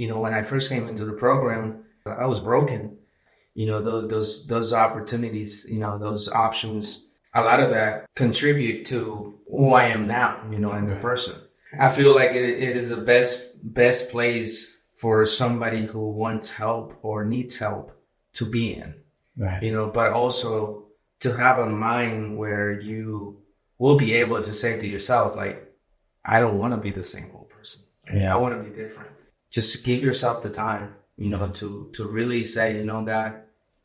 when I first came into the program, I was broken. Those opportunities, those options, a lot of that contribute to who I am now, as a person. I feel like it is the best place for somebody who wants help or needs help to be in, right. But also to have a mind where you will be able to say to yourself, like, I don't want to be the same old person. Yeah. I want to be different. Just give yourself the time, to really say, God,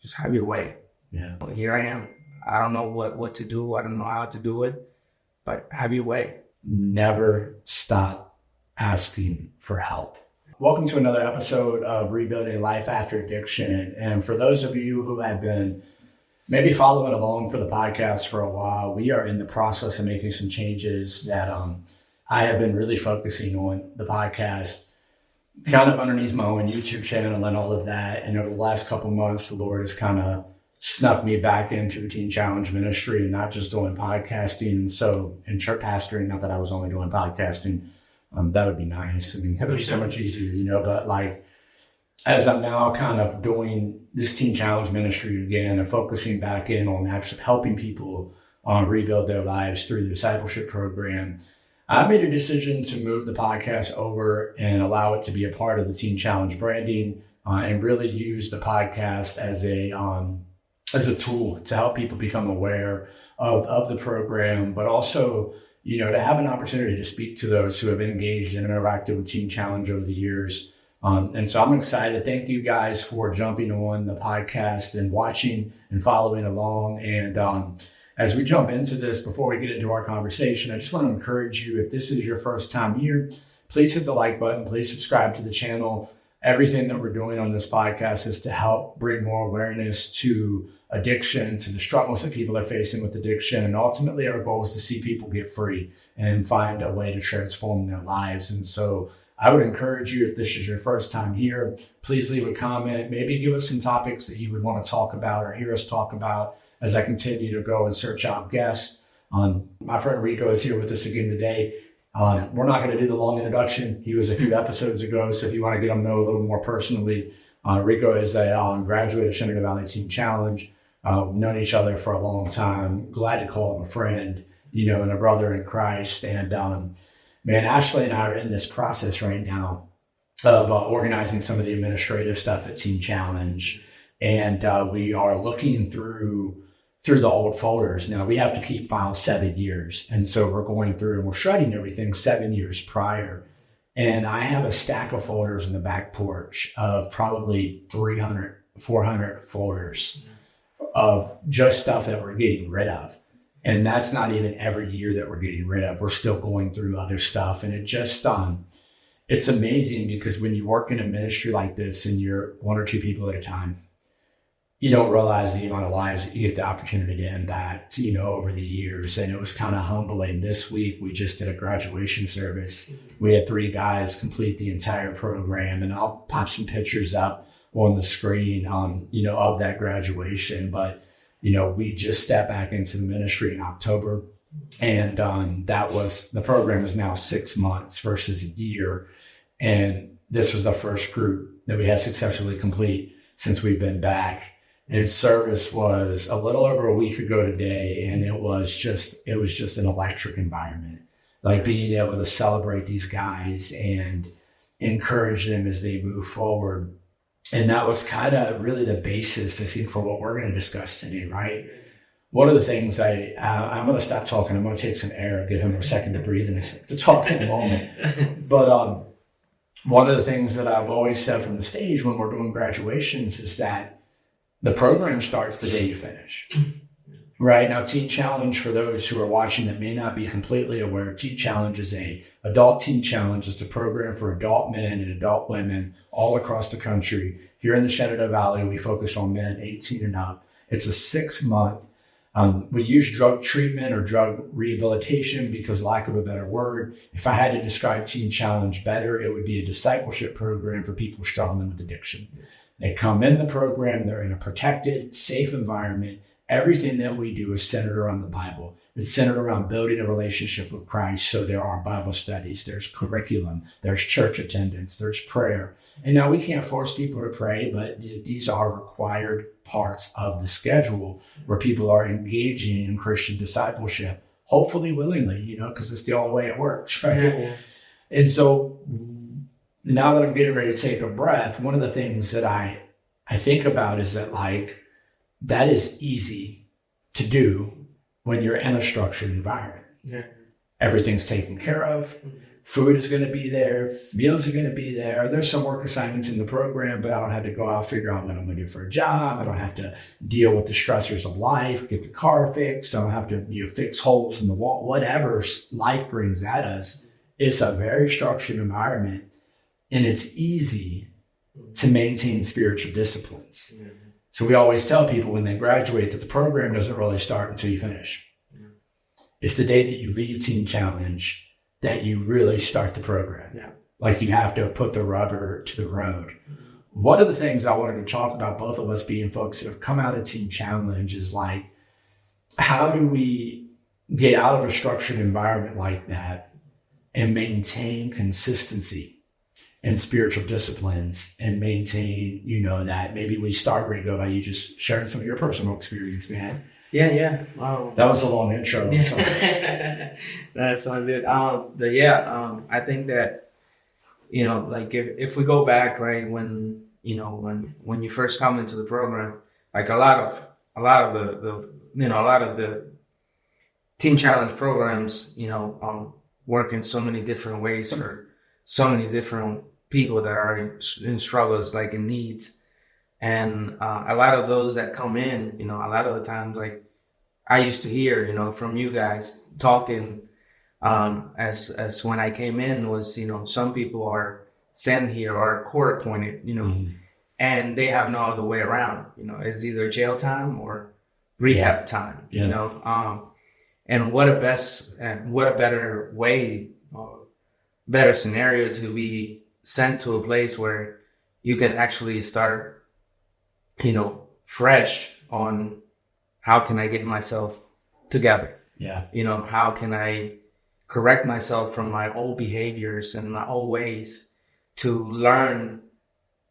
just have your way. Yeah. Here I am. I don't know what to do. I don't know how to do it, but have your way. Never stop asking for help. Welcome to another episode of Rebuilding Life After Addiction. And for those of you who have been maybe following along for the podcast for a while, we are in the process of making some changes that I have been really focusing on the podcast, kind of underneath my own YouTube channel and all of that. And over the last couple of months, the Lord has kind of snuck me back into Teen Challenge ministry and not just doing podcasting. And church pastoring, not that I was only doing podcasting. That would be nice. I mean, that would be so much easier, but like, as I'm now kind of doing this Teen Challenge ministry again and focusing back in on actually helping people rebuild their lives through the discipleship program, I made a decision to move the podcast over and allow it to be a part of the Teen Challenge branding and really use the podcast as a tool to help people become aware of the program, but also, to have an opportunity to speak to those who have engaged and interacted with Teen Challenge over the years. And so I'm excited. Thank you guys for jumping on the podcast and watching and following along. And as we jump into this, before we get into our conversation, I just want to encourage you, if this is your first time here, please hit the like button. Please subscribe to the channel. Everything that we're doing on this podcast is to help bring more awareness to addiction, to the struggles that people are facing with addiction. And ultimately, our goal is to see people get free and find a way to transform their lives. And so I would encourage you, if this is your first time here, please leave a comment. Maybe give us some topics that you would want to talk about or hear us talk about as I continue to go and search out guests. My friend Rigo is here with us again today. We're not going to do the long introduction. He was a few episodes ago, so if you want to get him to know a little more personally, Rigo is a graduate of Shenandoah Valley Teen Challenge. We've known each other for a long time. Glad to call him a friend, and a brother in Christ. And man, Ashley and I are in this process right now of organizing some of the administrative stuff at Teen Challenge, and we are looking through the old folders. Now we have to keep files 7 years. And so we're going through and we're shredding everything 7 years prior. And I have a stack of folders in the back porch of probably 300, 400 folders of just stuff that we're getting rid of. And that's not even every year that we're getting rid of. We're still going through other stuff. And it just, it's amazing because when you work in a ministry like this and you're one or two people at a time, you don't realize the amount of lives that you get the opportunity to impact, over the years. And it was kind of humbling. This week, we just did a graduation service. We had 3 guys complete the entire program, and I'll pop some pictures up on the screen, of that graduation. But, we just stepped back into the ministry in October, and the program is now 6 months versus a year. And this was the first group that we had successfully complete since we've been back. And service was a little over a week ago today, and it was just an electric environment. Like being able to celebrate these guys and encourage them as they move forward. And that was kind of really the basis, I think, for what we're going to discuss today, right? One of the things I'm going to stop talking. I'm going to take some air, give him a second to breathe and to talk in a moment. But one of the things that I've always said from the stage when we're doing graduations is that the program starts the day you finish. Right now, Teen Challenge, for those who are watching that may not be completely aware, Teen Challenge is a adult teen challenge. It's a program for adult men and adult women all across the country. Here in the Shenandoah Valley, we focus on men 18 and up. It's a 6-month. We use drug treatment or drug rehabilitation because, lack of a better word, if I had to describe Teen Challenge better, it would be a discipleship program for people struggling with addiction. They come in the program, they're in a protected, safe environment. Everything that we do is centered around the Bible. It's centered around building a relationship with Christ. So there are Bible studies, there's curriculum, there's church attendance, there's prayer. And now we can't force people to pray, but these are required parts of the schedule where people are engaging in Christian discipleship, hopefully willingly, because it's the only way it works, right? Yeah. And so now that I'm getting ready to take a breath, one of the things that I think about is that, like, that is easy to do when you're in a structured environment. Yeah. Everything's taken care of. Food is going to be there. Meals are going to be there. There's some work assignments in the program, but I don't have to go out, figure out what I'm going to do for a job. I don't have to deal with the stressors of life, get the car fixed. I don't have to fix holes in the wall. Whatever life brings at us, it's a very structured environment, and it's easy to maintain spiritual disciplines. Yeah. So we always tell people when they graduate that the program doesn't really start until you finish. Yeah. It's the day that you leave Teen Challenge that you really start the program. Yeah. Like, you have to put the rubber to the road. Mm-hmm. One of the things I wanted to talk about, both of us being folks that have come out of Teen Challenge, is like, how do we get out of a structured environment like that and maintain consistency in spiritual disciplines, and maintain, that maybe we start, Rigo, by you just sharing some of your personal experience, man. Yeah. Wow. That was a long intro. That's all good. I think that, like, if we go back, right, when you first come into the program, like a lot of the Teen Challenge programs, work in so many different ways for so many different people that are in struggles, like in needs. And a lot of those that come in, a lot of the times, like, I used to hear, from you guys talking, as when I came in, was, some people are sent here or court appointed, mm-hmm. and they have no other way around. It's either jail time or rehab time. Yeah. And what a better way, better scenario to be sent to a place where you can actually start, fresh on how can I get myself together? Yeah. How can I correct myself from my old behaviors and my old ways to learn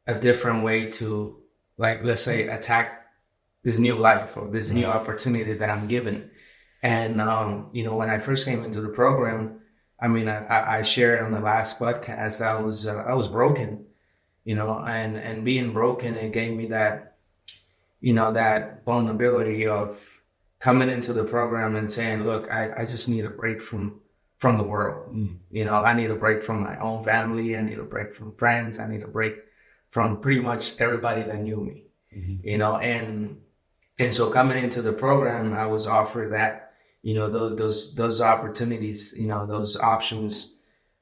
a different way to, like, let's say, attack this new life or this new opportunity that I'm given. And, when I first came into the program, I shared on the last podcast, I was broken, and being broken, it gave me that, that vulnerability of coming into the program and saying, look, I just need a break from the world. I need a break from my own family. I need a break from friends. I need a break from pretty much everybody that knew me, and so coming into the program, I was offered that, those opportunities, those options,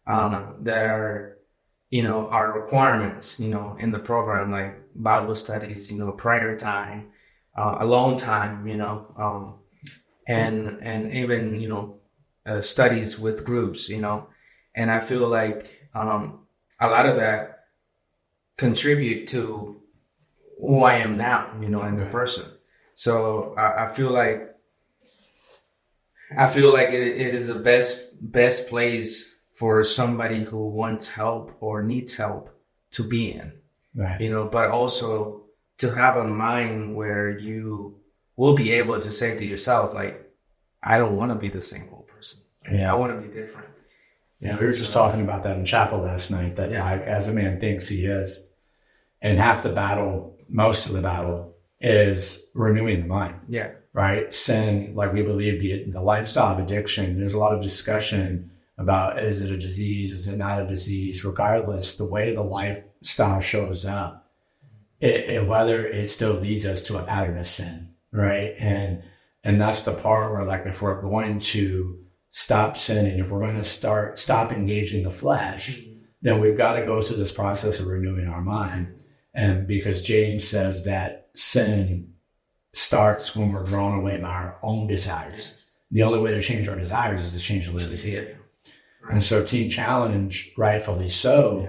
that are, are requirements, in the program, like Bible studies, prayer time, alone time, and even, studies with groups, and I feel like, a lot of that contribute to who I am now, as a person. So I feel like it is the best place for somebody who wants help or needs help to be in, right? But also to have a mind where you will be able to say to yourself, like, I don't want to be the same old person. Yeah, I want to be different. Yeah, we were just talking about that in chapel last night, that like, as a man thinks he is, and half the battle, most of the battle, is renewing the mind. Yeah. Right? Sin, like we believe, the lifestyle of addiction, there's a lot of discussion about, is it a disease? Is it not a disease? Regardless, the way the lifestyle shows up, whether it still leads us to a pattern of sin, right? And that's the part where, like, if we're going to stop sinning, if we're going to stop engaging the flesh, then we've got to go through this process of renewing our mind. And because James says that sin starts when we're drawn away by our own desires. The only way to change our desires is to change the way we see it. Right. And so Teen Challenge, rightfully so,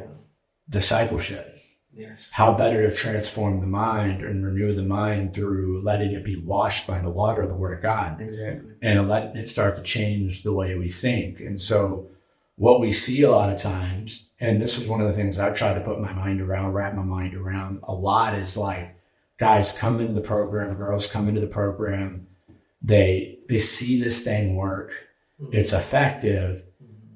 discipleship. Yes. How better to transform the mind and renew the mind through letting it be washed by the water of the Word of God. Exactly. And letting it start to change the way we think. And so what we see a lot of times, and this is one of the things I try to wrap my mind around a lot, is like guys come into the program, girls come into the program, they see this thing work, it's effective,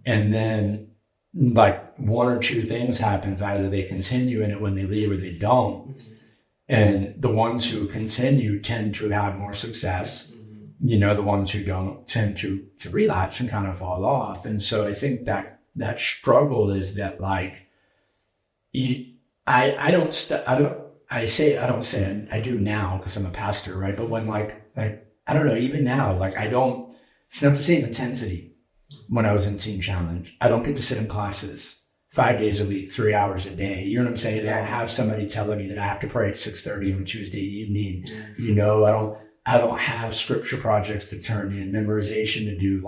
and then like one or two things happens. Either they continue in it when they leave or they don't. And the ones who continue tend to have more success. The ones who don't tend to relapse and kind of fall off. And so I think that struggle is that like, I do now because I'm a pastor, right? But when like, I don't know, even now, like it's not the same intensity when I was in Teen Challenge. I don't get to sit in classes 5 days a week, 3 hours a day. You know what I'm saying? I have somebody telling me that I have to pray at 6:30 on Tuesday evening. I don't have scripture projects to turn in, memorization to do.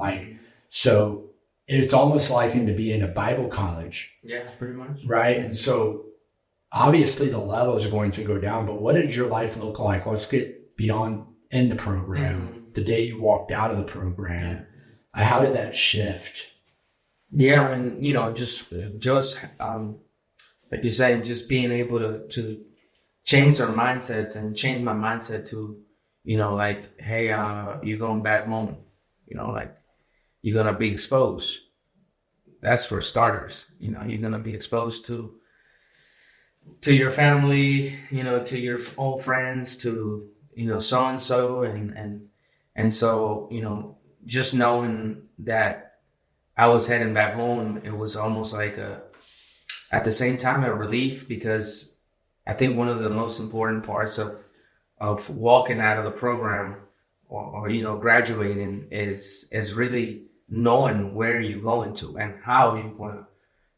So it's almost like to be in a Bible college. Yeah, pretty much. Right. And so obviously the level is going to go down, but what did your life look like? Let's get beyond in the program, the day you walked out of the program. How did that shift? Yeah, and just like you say, just being able to change our mindsets and change my mindset to, like, hey, you're going back home, like you're gonna be exposed. That's for starters. You're gonna be exposed to your family, to your old friends, to so and so, and so just knowing that I was heading back home, it was almost like at the same time a relief, because I think one of the most important parts of walking out of the program or graduating is really knowing where you're going to and how you're going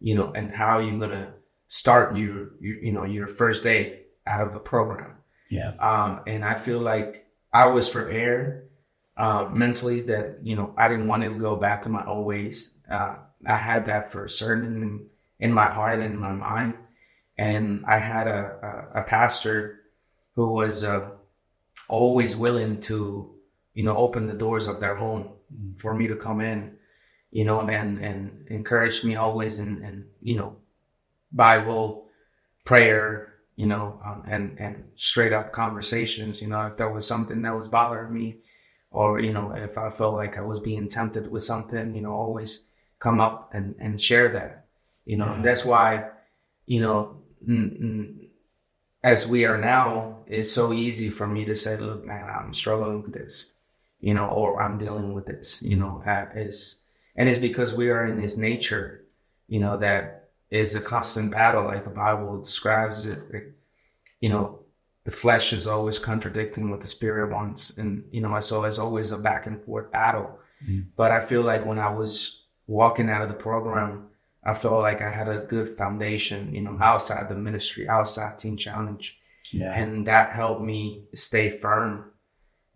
to, and how you're going to start your first day out of the program. Yeah. And I feel like I was prepared mentally that, I didn't want to go back to my old ways. I had that for certain in my heart and in my mind. And I had a pastor who was always willing to, open the doors of their home for me to come in, and encouraged me always in Bible, prayer, and straight up conversations. If there was something that was bothering me, or, if I felt like I was being tempted with something, always come up and share that, and that's why, as we are now, it's so easy for me to say, look, man, I'm struggling with this, or I'm dealing with this, and it's because we are in this nature, that is a constant battle, like the Bible describes it. The flesh is always contradicting what the spirit wants. And, so it's always a back and forth battle. But I feel like when I was walking out of the program, I felt like I had a good foundation, outside the ministry, outside Teen Challenge. Yeah. And that helped me stay firm,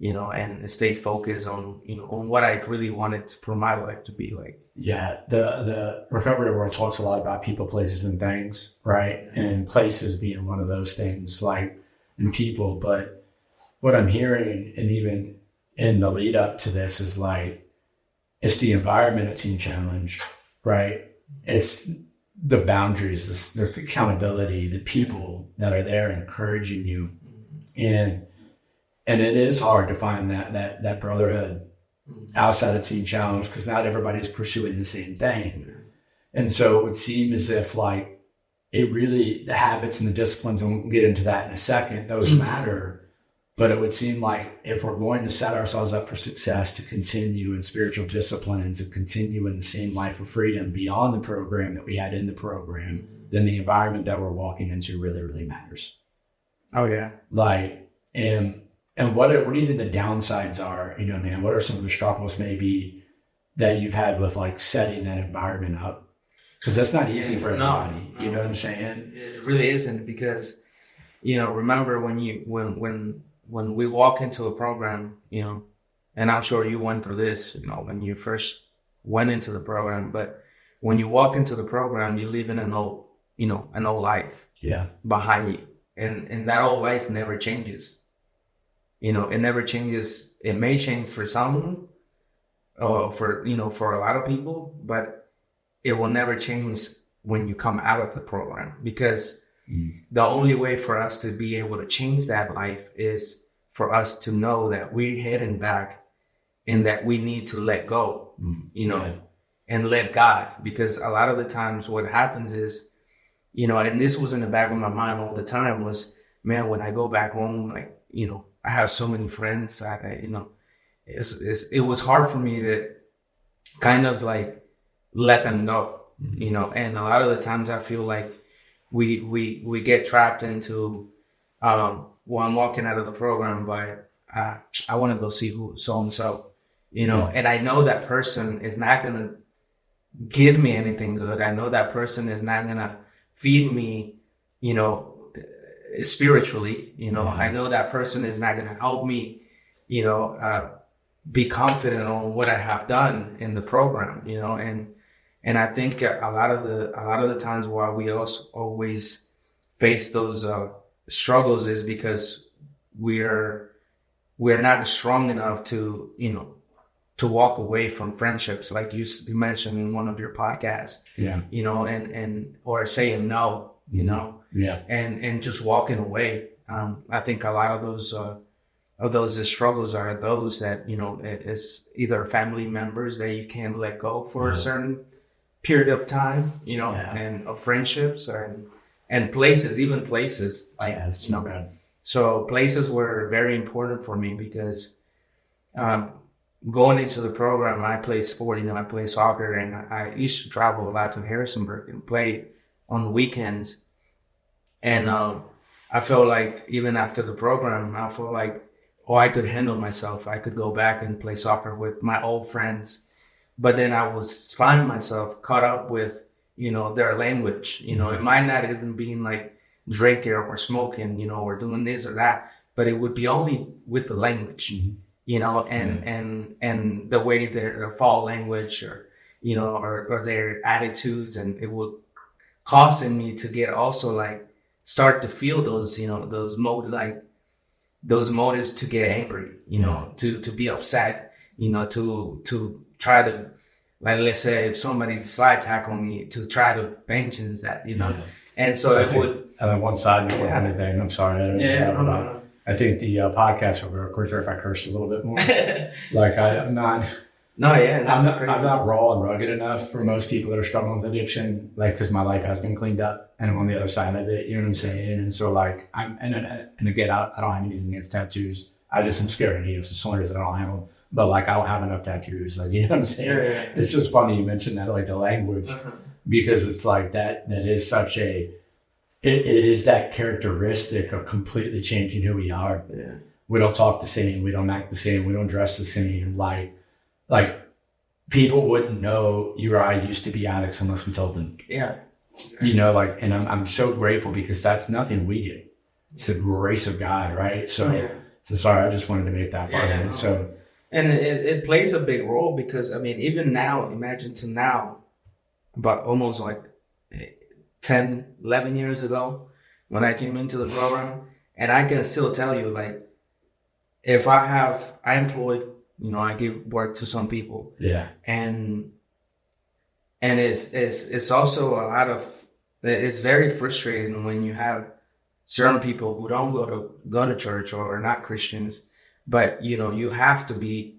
and stay focused on, on what I really wanted for my life to be like. Yeah. The recovery world talks a lot about people, places, and things, right? And places being one of those things, like, and people. But what I'm hearing, and even in the lead up to this, is like, it's the environment at Teen Challenge, right? It's the boundaries, the accountability, the people that are there encouraging you. And it is hard to find that brotherhood outside of Teen Challenge, because not everybody's pursuing the same thing. And so it would seem as if like it really, the habits and the disciplines, and we'll get into that in a second, those matter. But it would seem like if we're going to set ourselves up for success, to continue in spiritual disciplines and continue in the same life of freedom beyond the program that we had in the program, then the environment that we're walking into really, really matters. Oh yeah. Like, and what do you think the downsides are? Man, what are some of the struggles maybe that you've had with like setting that environment up? Because that's not easy for everybody. No. You know what I'm saying? It really isn't, because, remember when we walk into a program, and I'm sure you went through this, when you first went into the program, but when you walk into the program, you live in an old life behind you. And that old life never changes. It never changes. It may change for some, or for a lot of people, but it will never change when you come out of the program, because the only way for us to be able to change that life is for us to know that we're heading back and that we need to let go, and let God. Because a lot of the times what happens is, and this was in the back of my mind all the time, was, man, when I go back home, like, I have so many friends, it was hard for me to kind of like let them go, and a lot of the times I feel like we get trapped into, I'm walking out of the program, but I want to go see who so-and-so, and I know that person is not going to give me anything good. I know that person is not going to feed me, spiritually, I know that person is not going to help me, be confident on what I have done in the program, and I think a lot of the times why we also always face those struggles is because we're not strong enough to to walk away from friendships, like you mentioned in one of your podcasts. And or saying no, and just walking away. I think a lot of those struggles are those that it's either family members that you can't let go for a certain period of time, and of friendships, and places, even places like so places were very important for me because going into the program, I played sport, I play soccer, and I used to travel a lot to Harrisonburg and play on weekends. And I felt like even after the program, I felt like, I could handle myself. I could go back and play soccer with my old friends. But then I was find myself caught up with, their language. It might not even be like drinking or smoking, or doing this or that, but it would be only with the language, and the way their fall language or their attitudes, and it would causing me to get also like start to feel those, those motives to get angry, to be upset, to try to, like, let's say if somebody slide tackle me, to try to vengeance that, and so it would. And on one side, before anything, I'm sorry. I think the podcast would go quicker if I cursed a little bit more. Like I'm not. No, yeah, I'm not raw and rugged enough for most people that are struggling with addiction, like, because my life has been cleaned up and I'm on the other side of it, you know what I'm saying? And so, like, and again, I don't have anything against tattoos. I just am scared of needles. It's one reason I don't have them. But, like, I don't have enough tattoos. Like, you know what I'm saying? Yeah. It's just funny you mentioned that, like, the language, because it's like that is such a, it is that characteristic of completely changing who we are. Yeah. We don't talk the same. We don't act the same. We don't dress the same. Like people wouldn't know you or I used to be addicts unless we told them. Yeah. And I'm so grateful because that's nothing we did. It's the grace of God, right? So sorry, I just wanted to make that part of it. So, and it plays a big role because, I mean, even now, imagine to now, about almost like 10, 11 years ago when I came into the program, and I can still tell you, like, if I employ, I give work to some people. Yeah. And it's also a lot of, it's very frustrating when you have certain people who don't go to church or are not Christians, but you have to be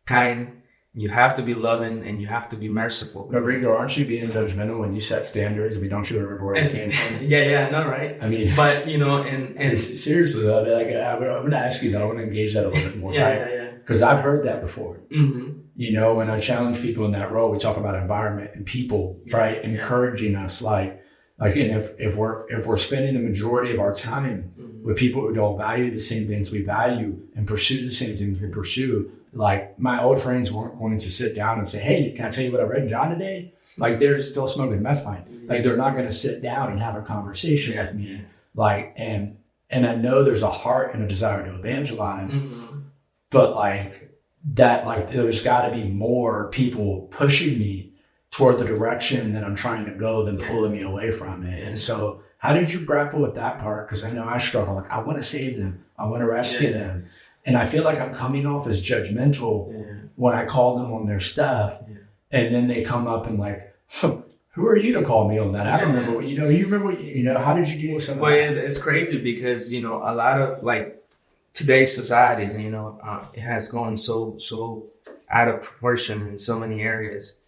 kind, you have to be loving, and you have to be merciful. But Rigo, aren't you being judgmental when you set standards? I mean, don't you remember where it came from? Yeah, I know, right? I mean, but and seriously though, I'm going to ask you that. I want to engage that a little bit more, right? Yeah. Because I've heard that before. Mm-hmm. When I challenge people in that role, we talk about environment and people, right? Encouraging us, like, and if we're spending the majority of our time with people who don't value the same things we value and pursue the same things we pursue, like, my old friends weren't going to sit down and say, "Hey, can I tell you what I read in John today?" Like, they're still smoking meth pipe. Like, they're not going to sit down and have a conversation with me. Like, and I know there's a heart and a desire to evangelize. But there's got to be more people pushing me toward the direction that I'm trying to go than pulling me away from it. And so how did you grapple with that part? Because I know I struggle. Like, I want to save them. I want to rescue them. And I feel like I'm coming off as judgmental when I call them on their stuff. And then they come up and like, Who are you to call me on that? I don't remember. You remember? How did you deal with some of Well, that? it's crazy because a lot of like today's society, it has gone so out of proportion in so many areas,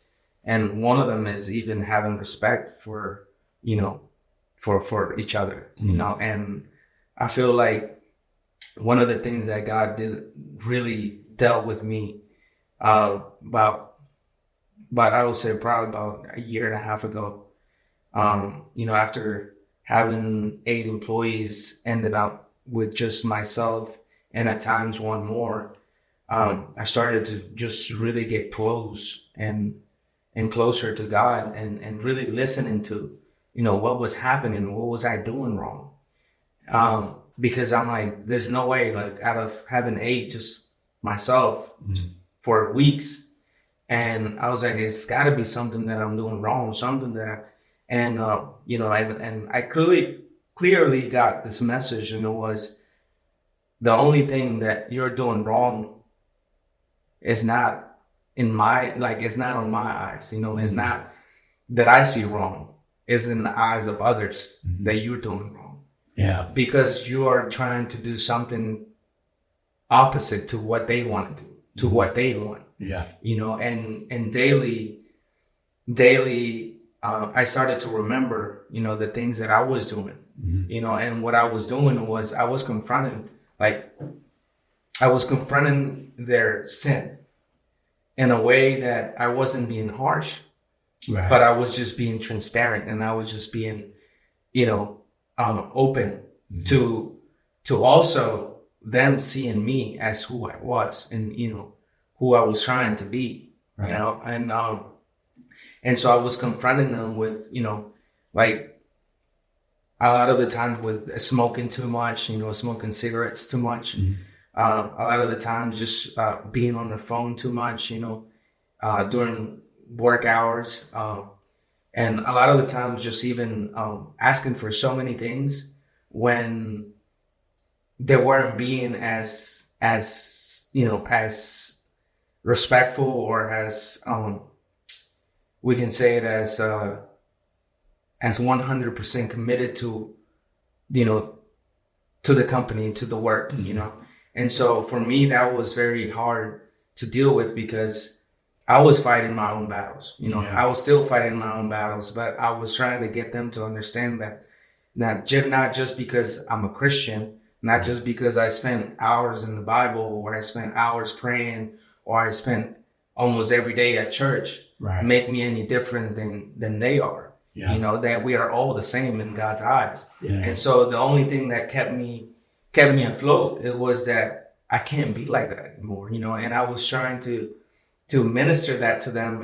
and one of them is even having respect for for each other, and I feel like one of the things that God did really dealt with me about I would say probably about a year and a half ago. After having 8 employees, ended up with just myself and at times one more. I started to just really get close and closer to God and really listening to, what was happening, what was I doing wrong? Because I'm like, there's no way, like out of having 8, just myself for weeks. And I was like, it's gotta be something that I'm doing wrong, something that, and I clearly got this message, and it was the only thing that you're doing wrong is not it's not on my eyes, it's not that I see wrong, it's in the eyes of others that you're doing wrong. Yeah. Because you are trying to do something opposite to what they want to do, to what they want. Yeah. And daily, I started to remember, the things that I was doing, and what I was doing was I was confronting their sin in a way that I wasn't being harsh, Right. but I was just being transparent, and I was just being, open to also them seeing me as who I was and, who I was trying to be, Right. And so I was confronting them with, like a lot of the times with smoking too much, smoking cigarettes too much. A lot of the times just being on the phone too much, during work hours. And a lot of the times just even asking for so many things when they weren't being as respectful or as we can say it as 100% committed to to the company, to the work, and so for me that was very hard to deal with because I was fighting my own battles. I was still fighting my own battles, but I was trying to get them to understand that not just because I'm a Christian, not just because I spent hours in the Bible or I spent hours praying or I spent almost every day at church, Right. make me any difference than they are. Yeah. That we are all the same in God's eyes. Yeah. And so the only thing that kept me afloat, it was that I can't be like that anymore, and I was trying to minister that to them.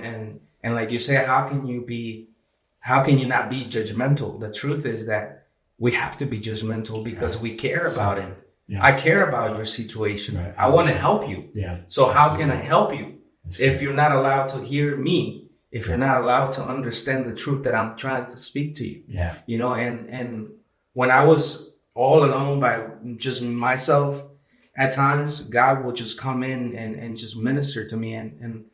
And like you say, how can you not be judgmental? The truth is that we have to be judgmental because we care about it. Yeah. I care about your situation. Right. I want to help you. Yeah. So how can I help you if you're not allowed to hear me, if you're not allowed to understand the truth that I'm trying to speak to you? Yeah. And when I was all alone by just myself, at times God will just come in and just minister to me and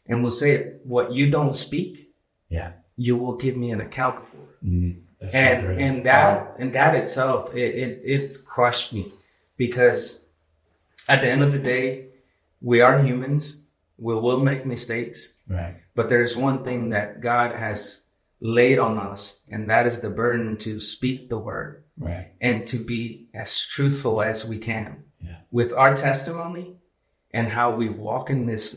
will say, what you don't speak, you will give me an account for. And that itself, it crushed me, because at the end of the day, we are humans. We will make mistakes. Right. But there's one thing that God has laid on us, and that is the burden to speak the word. Right. And to be as truthful as we can with our testimony and how we walk in this,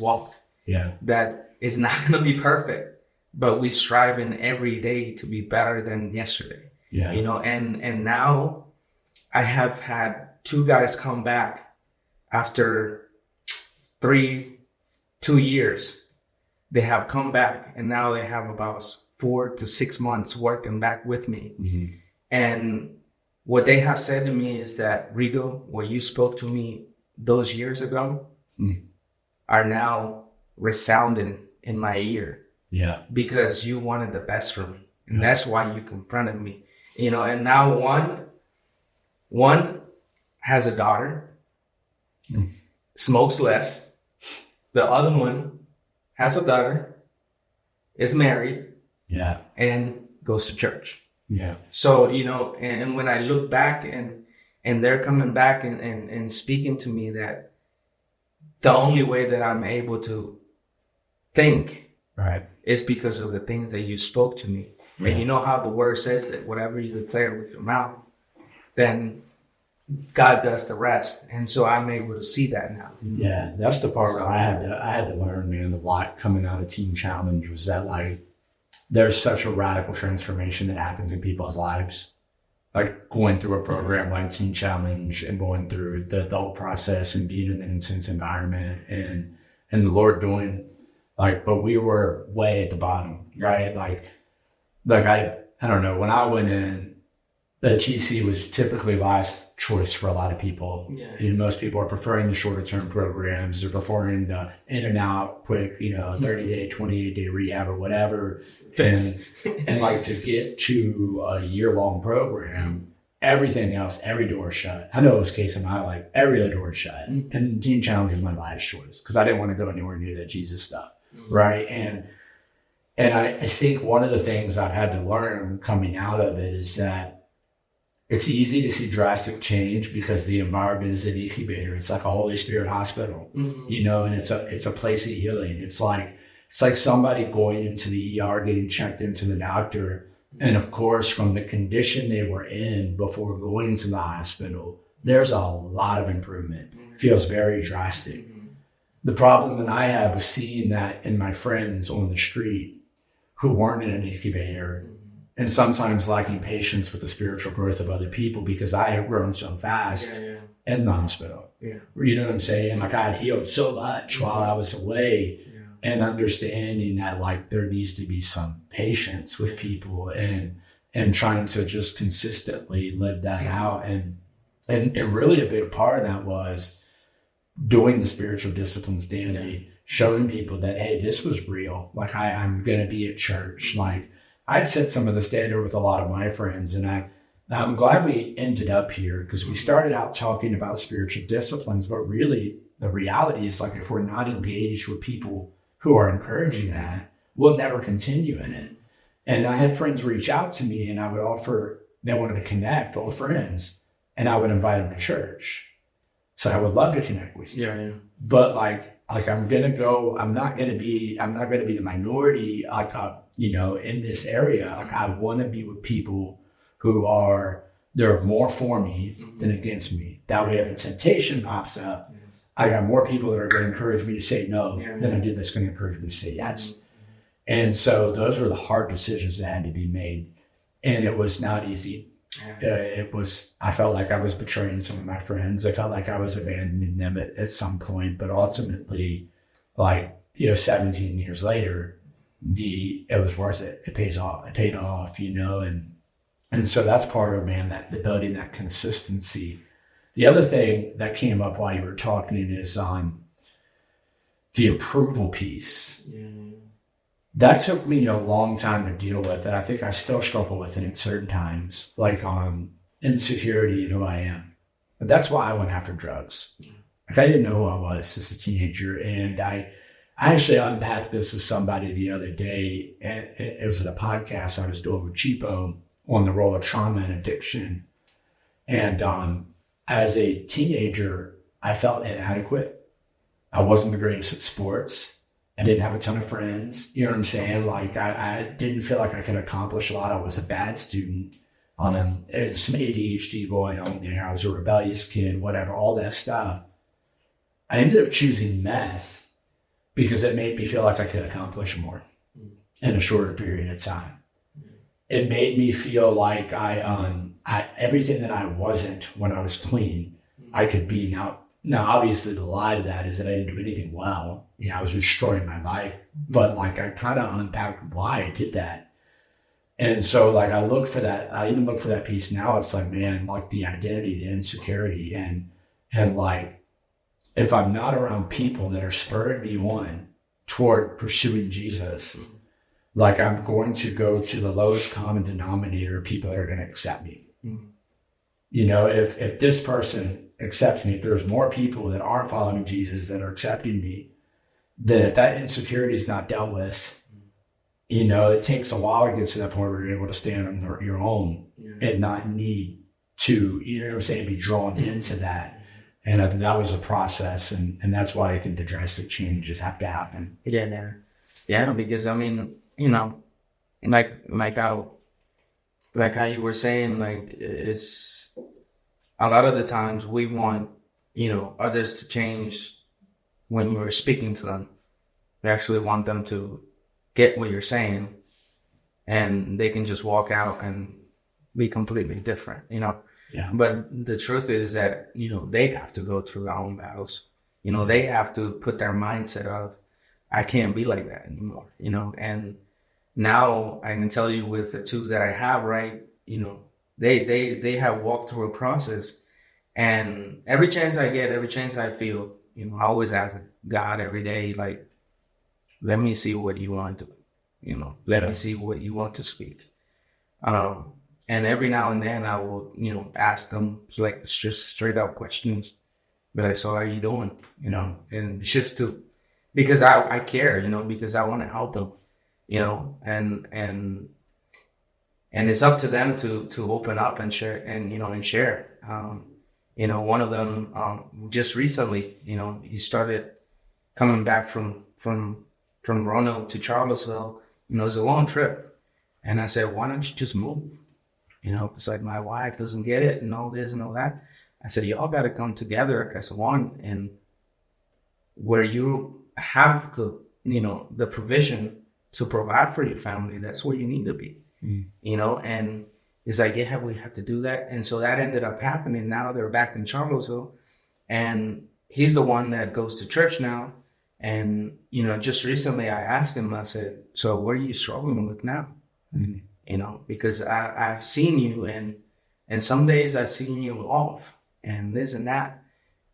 walk. Yeah. That is not going to be perfect, but we striving every day to be better than yesterday. Yeah. And now I have had 2 guys come back after 2 years. They have come back, and now they have about 4 to 6 months working back with me. Mm-hmm. And what they have said to me is that, Rigo, what you spoke to me those years ago are now resounding in my ear. Yeah. Because you wanted the best for me. And that's why you confronted me. And now one has a daughter, smokes less. The other one has a daughter, is married Yeah. and goes to church. Yeah. So, and when I look back and they're coming back and speaking to me that the only way that I'm able to think Right. is because of the things that you spoke to me. Yeah. And you know how the word says that whatever you declare with your mouth, then God does the rest. And so I'm able to see that now. Yeah, that's the part where I had to learn, man, a lot coming out of Teen Challenge was that like there's such a radical transformation that happens in people's lives. Like going through a program like Teen Challenge and going through the adult process and being in an intense environment and the Lord doing like, but we were way at the bottom, right? Like I don't know, when I went in, the TC was typically last choice for a lot of people. Yeah. And most people are preferring the shorter term programs. They're preferring the in and out quick, 30-day, 28-day rehab or whatever. And like to get to a year-long program, everything else, every door shut. I know it was the case in my life. Every other door shut. And Teen Challenge was my last choice because I didn't want to go anywhere near that Jesus stuff. Right. And I think one of the things I've had to learn coming out of it is that it's easy to see drastic change because the environment is an incubator. It's like a Holy Spirit hospital, and it's a place of healing. It's like somebody going into the ER, getting checked into the doctor. And of course, from the condition they were in before going to the hospital, there's a lot of improvement. Feels very drastic. The problem that I had was seeing that in my friends on the street who weren't in an incubator and sometimes lacking patience with the spiritual growth of other people because I had grown so fast in the hospital. Yeah. You know what I'm saying? Like I had healed so much while I was away and understanding that like there needs to be some patience with people and trying to just consistently live that out. And really a big part of that was doing the spiritual disciplines daily, showing people that, hey, this was real. Like I'm going to be at church. Like I'd set some of the standard with a lot of my friends, and I'm glad we ended up here because we started out talking about spiritual disciplines, but really the reality is like if we're not engaged with people who are encouraging that, we'll never continue in it. And I had friends reach out to me and I would offer, they wanted to connect, all friends, and I would invite them to church. So I would love to connect with you. Yeah. But like I'm not gonna be the minority in this area. Like I want to be with people who they're more for me than against me. That way if a temptation pops up, I got more people that are going to encourage me to say no than I do that's going to encourage me to say yes. And so those were the hard decisions that had to be made. And it was not easy. I felt like I was betraying some of my friends. I felt like I was abandoning them at some point, but ultimately, 17 years later, it was worth it. It pays off. It paid off, and so that's part of, the building that consistency. The other thing that came up while you were talking is the approval piece. Yeah. That took me a long time to deal with, and I think I still struggle with it at certain times, like insecurity in who I am. But that's why I went after drugs. Like I didn't know who I was as a teenager, and I actually unpacked this with somebody the other day, and it was at a podcast I was doing with Cheapo on the role of trauma and addiction. And as a teenager, I felt inadequate. I wasn't the greatest at sports. I didn't have a ton of friends. You know what I'm saying? Like I didn't feel like I could accomplish a lot. I was a bad student. There's some ADHD going on there. I was a rebellious kid, whatever, all that stuff. I ended up choosing meth because it made me feel like I could accomplish more in a shorter period of time. It made me feel like everything that I wasn't when I was clean, I could be now. Now, obviously, the lie to that is that I didn't do anything well. I was destroying my life. But I kind of unpacked why I did that. And so I look for that. I even look for that piece now. It's the identity, the insecurity. And if I'm not around people that are spurring me on toward pursuing Jesus, I'm going to go to the lowest common denominator of people that are going to accept me. If this person accepts me, if there's more people that aren't following Jesus that are accepting me, then if that insecurity is not dealt with, it takes a while to get to that point where you're able to stand on your own and not need to, be drawn into that. And I think that was a process, and that's why I think the drastic changes have to happen. Yeah, because I mean, like how you were saying, like, it's a lot of the times we want, others to change when we're speaking to them. We actually want them to get what you're saying, and they can just walk out and be completely different, Yeah. But the truth is that, they have to go through their own battles. They have to put their mindset of, I can't be like that anymore, and now I can tell you with the two that I have, right, they have walked through a process, and every chance I get, every chance I feel, I always ask God every day, like, let me see what you want to do, let me see what you want to speak. And every now and then I will, ask them like just straight up questions, be like, so how are you doing? And just because I care, because I want to help them, and it's up to them to open up and share and share. One of them, just recently, he started coming back from Roanoke to Charlottesville. It was a long trip. And I said, why don't you just move? It's like my wife doesn't get it and all this and all that. I said, y'all got to come together as one, and where you have the provision to provide for your family, that's where you need to be. And it's like, yeah, we have to do that. And so that ended up happening. Now they're back in Charlottesville, and he's the one that goes to church now. And, just recently I asked him, I said, so what are you struggling with now? Because I've seen you, and some days I've seen you off and this and that.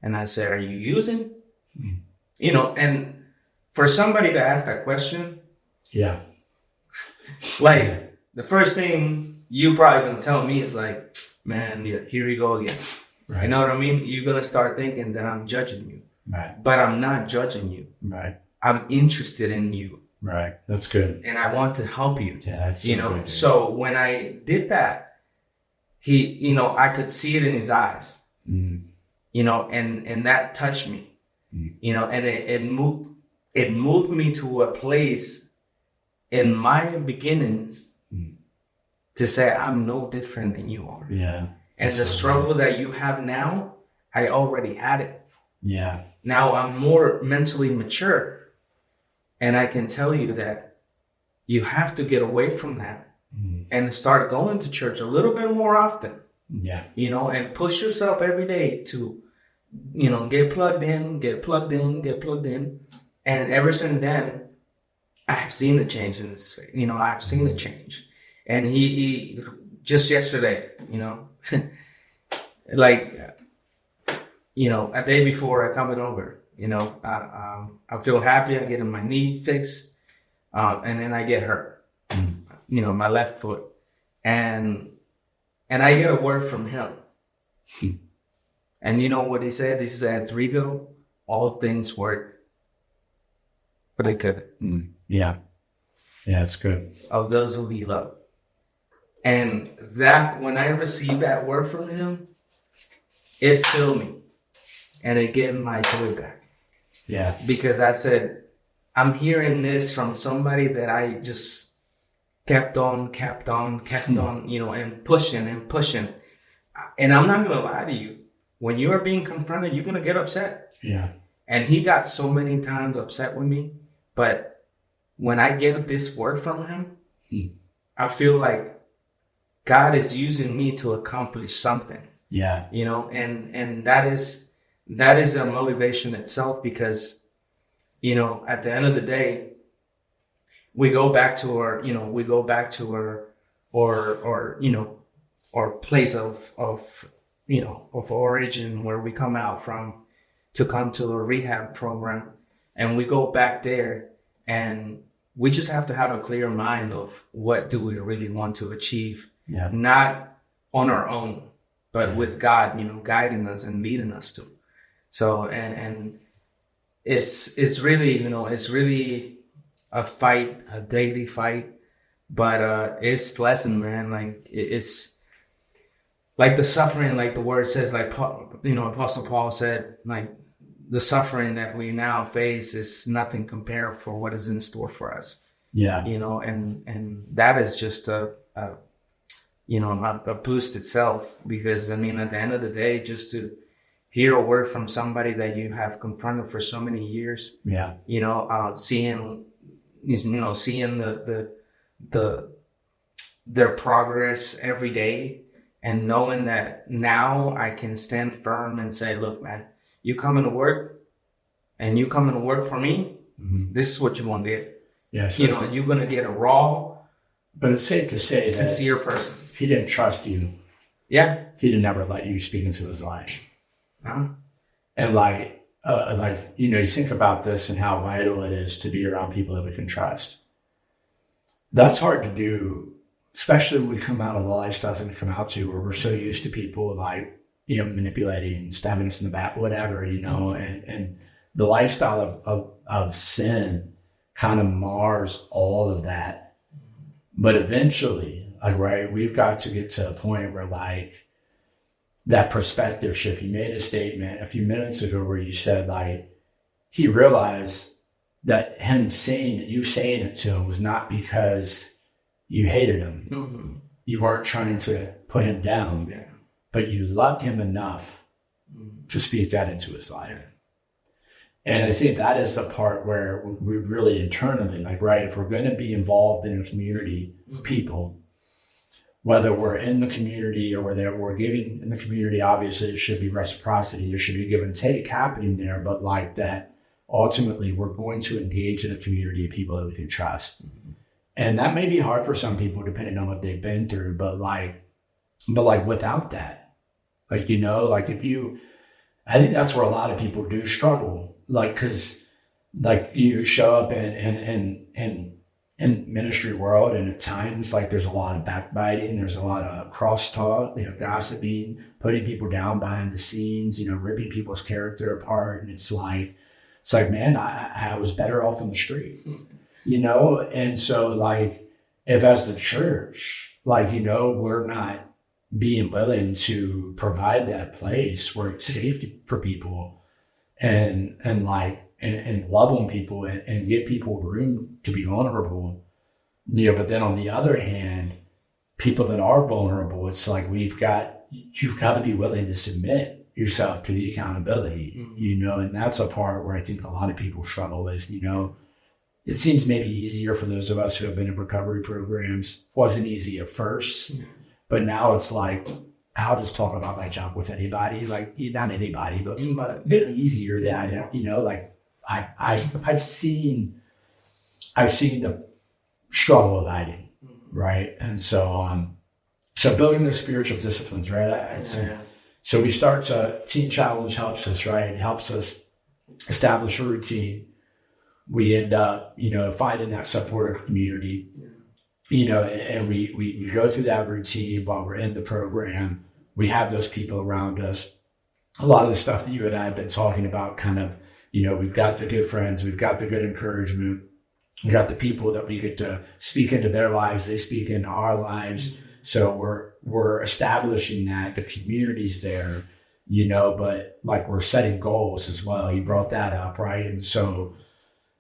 And I said, are you using? And for somebody to ask that question, like, the first thing you probably going to tell me is like, man, here we go again. Right. You know what I mean? You're going to start thinking that I'm judging you. Right. But I'm not judging you. Right. I'm interested in you. Right. That's good. And I want to help you. Yeah, that's so good. So when I did that, he, I could see it in his eyes, and that touched me, and it moved me to a place in my beginnings to say, I'm no different than you are. Yeah. And the struggle that you have now, I already had it. Yeah. Now I'm more mentally mature, and I can tell you that you have to get away from that and start going to church a little bit more often. Yeah. And push yourself every day to, get plugged in. And ever since then, I've seen the change in this. I've seen the change. And he just yesterday, like, a day before I coming over, I feel happy. I'm getting my knee fixed, and then I get hurt, my left foot, and I get a word from him. And you know what he said? He said, Rigo, all things work for the good. Yeah. Yeah, it's good. Of those who he loved. And that, when I received that word from him, it filled me. And it gave my joy back. Yeah. Because I said, I'm hearing this from somebody that I just kept on, and pushing. And I'm not going to lie to you. When you are being confronted, you're going to get upset. Yeah. And he got so many times upset with me. But when I get this word from him, I feel like God is using me to accomplish something. Yeah. And that is a motivation itself, because, at the end of the day, we go back to our place of origin, where we come out from, to come to a rehab program. And we go back there, and we just have to have a clear mind of what do we really want to achieve. Yeah. Not on our own, but with God, guiding us and leading us to. So, and it's really, a fight, a daily fight, but it's pleasant, man. Like it's like the suffering, like the word says, like Apostle Paul said, like the suffering that we now face is nothing compared for what is in store for us. Yeah. And that is just a boost itself, because I mean, at the end of the day, just to hear a word from somebody that you have confronted for so many years, seeing their progress every day, and knowing that now I can stand firm and say, look, man, you coming to work and you coming to work for me, this is what you're going to get. Yeah, so you're going to get a raw, but it's safe to say sincere person. If he didn't trust you, he'd never let you speak into his life. Uh-huh. And you think about this and how vital it is to be around people that we can trust. That's hard to do, especially when we come out of the lifestyles that we come out to, where we're so used to people manipulating, stabbing us in the back, whatever, and the lifestyle of sin kind of mars all of that. But eventually, we've got to get to a point where that perspective shift. You made a statement a few minutes ago where you said he realized that you saying it to him was not because you hated him. Mm-hmm. You weren't trying to put him down, but you loved him enough to speak that into his life. And I think that is the part where we really internally, if we're going to be involved in a community of people, whether we're in the community or whether we're giving in the community, obviously it should be reciprocity. There should be give and take happening there, but that ultimately we're going to engage in a community of people that we can trust. Mm-hmm. And that may be hard for some people depending on what they've been through, but without that, I think that's where a lot of people do struggle. Cause you show up in ministry world, and at times there's a lot of backbiting, there's a lot of crosstalk, gossiping, putting people down behind the scenes, ripping people's character apart. And it's like, man, I was better off in the street, And so if as the church, we're not being willing to provide that place where it's safe for people and love on people and give people room to be vulnerable, but then on the other hand, people that are vulnerable, it's you've got to be willing to submit yourself to the accountability, and that's a part where I think a lot of people struggle with, it seems maybe easier for those of us who have been in recovery programs. Wasn't easy at first, but now it's I'll just talk about my job with anybody, not anybody, but a bit easier than, I've seen the struggle of hiding, right? And so building the spiritual disciplines, right? So we start to, Teen Challenge helps us, right? It helps us establish a routine. We end up, finding that supportive community, and we go through that routine while we're in the program. We have those people around us. A lot of the stuff that you and I have been talking about we've got the good friends, we've got the good encouragement, we've got the people that we get to speak into their lives, they speak into our lives. So we're establishing that the community's there, but we're setting goals as well. You brought that up, right? And so,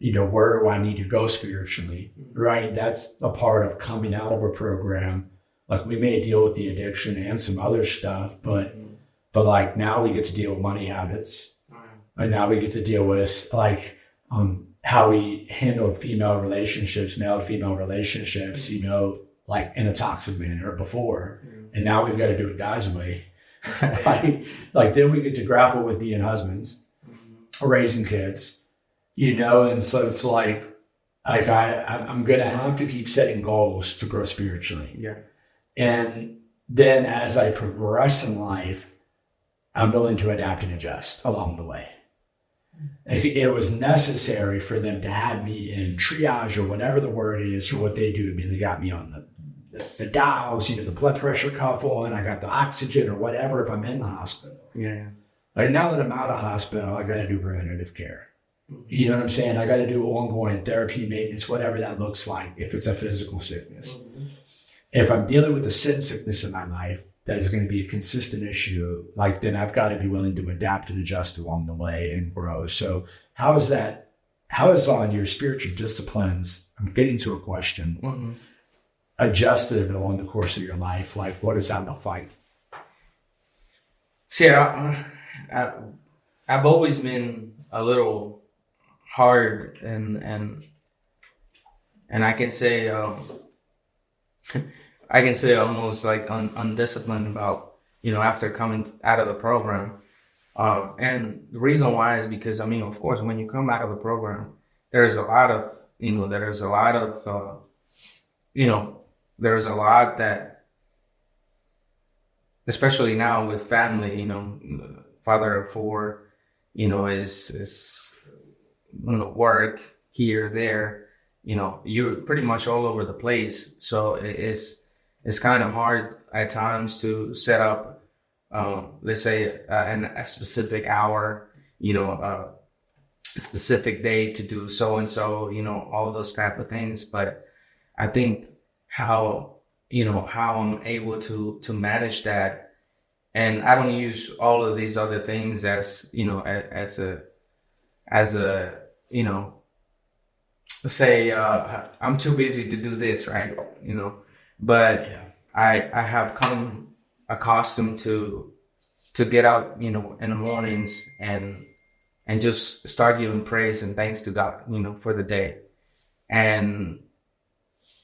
where do I need to go spiritually, right? That's a part of coming out of a program. We may deal with the addiction and some other stuff, but now we get to deal with money habits. And now we get to deal with how we handle female relationships, male to female relationships, in a toxic manner before. And now we've got to do it God's way. Then we get to grapple with being husbands, raising kids, and so it's I'm going to have to keep setting goals to grow spiritually. Yeah. And then as I progress in life, I'm willing to adapt and adjust along the way. It was necessary for them to have me in triage or whatever the word is for what they do. They got me on the dials, the blood pressure cuff on, I got the oxygen or whatever if I'm in the hospital. Yeah. Now that I'm out of hospital, I got to do preventative care. You know what I'm saying? I got to do ongoing therapy, maintenance, whatever that looks like, if it's a physical sickness. If I'm dealing with a sin sickness in my life that is going to be a consistent issue, like then I've got to be willing to adapt and adjust along the way and grow. So how is on your spiritual disciplines, I'm getting to a question, adjusted along the course of your life? Like, what does that look like? See, I've always been a little hard and I can say almost like undisciplined about, after coming out of the program. And the reason why is because, of course, when you come out of the program, there's a lot that, especially now with family, father of four, is work here, there, you're pretty much all over the place. So it's kind of hard at times to set up, let's say, a specific hour, a specific day to do so and so, all those type of things. But I think how I'm able to manage that, and I don't use all of these other things as say I'm too busy to do this, right? But yeah. I have come accustomed to get out, in the mornings and just start giving praise and thanks to God, for the day. And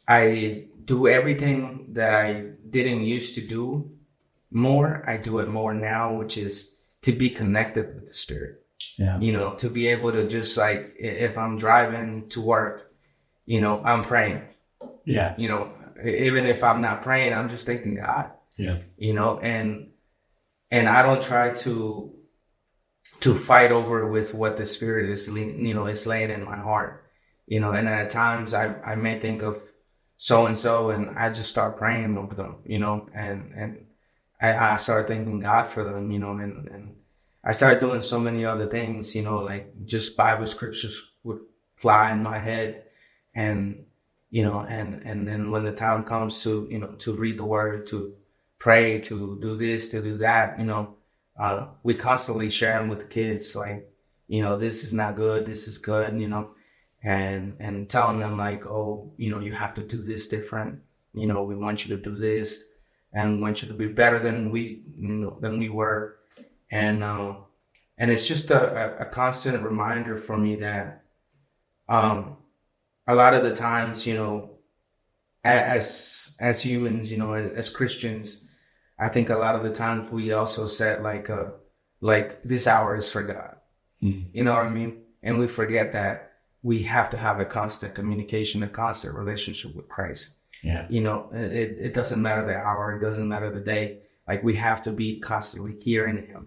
I do everything that I didn't used to do more. I do it more now, which is to be connected with the Spirit. Yeah. To be able to just like, if I'm driving to work, I'm praying. Yeah. Even if I'm not praying, I'm just thanking God. Yeah. And I don't try to fight over with what the Spirit is, is laying in my heart. And at times I may think of so-and-so and I just start praying over them, and I start thanking God for them, and I started doing so many other things, like just Bible scriptures would fly in my head. And, and then when the time comes to, to read the word, to pray, to do this, to do that, we constantly share them with the kids. Like, this is not good. This is good, and telling them like, oh, you have to do this different. We want you to do this and want you to be better than we were. And it's just a constant reminder for me that, a lot of the times, as humans, as Christians, I think a lot of the times we also set like this hour is for God. You know what I mean? And we forget that we have to have a constant communication, a constant relationship with Christ. Yeah. It doesn't matter the hour, it doesn't matter the day. Like we have to be constantly hearing him.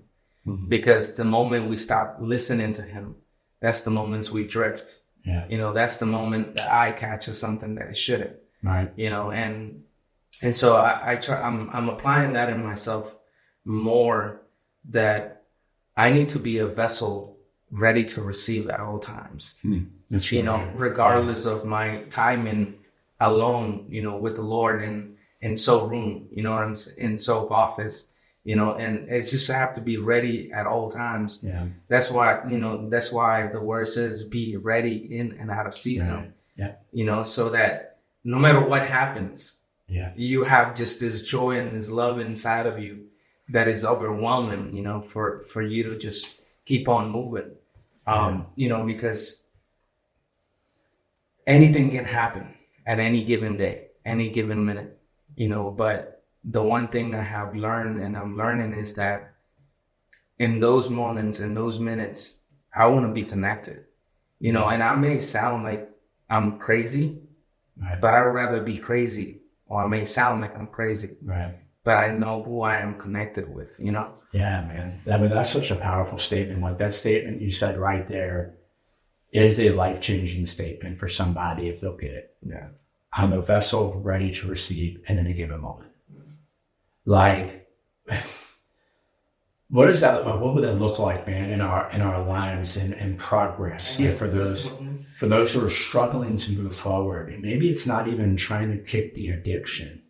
Because the moment we stop listening to him, that's the moments we drift. Yeah. That's the moment the eye catches something that it shouldn't. Right. And so I'm applying that in myself more, that I need to be a vessel ready to receive at all times. That's regardless of my timing alone, with the Lord in soul room, in soap office. And it's just, I have to be ready at all times. Yeah. That's why the word says be ready in and out of season. Right. Yeah. So that no matter what happens, you have just this joy and this love inside of you that is overwhelming, for you to just keep on moving. Because anything can happen at any given day, any given minute, but the one thing I have learned and I'm learning is that in those moments, in those minutes, I want to be connected, and I may sound like I'm crazy, right, but I'd rather be crazy, or I may sound like I'm crazy, right, but I know who I am connected with, Yeah, man. That's such a powerful statement. Like that statement you said right there is a life-changing statement for somebody if they'll get it. Yeah. I'm a vessel ready to receive in any given moment. Like, What is that? What would that look like, man, in our lives and progress? Yeah, for those who are struggling to move forward, and maybe it's not even trying to kick the addiction.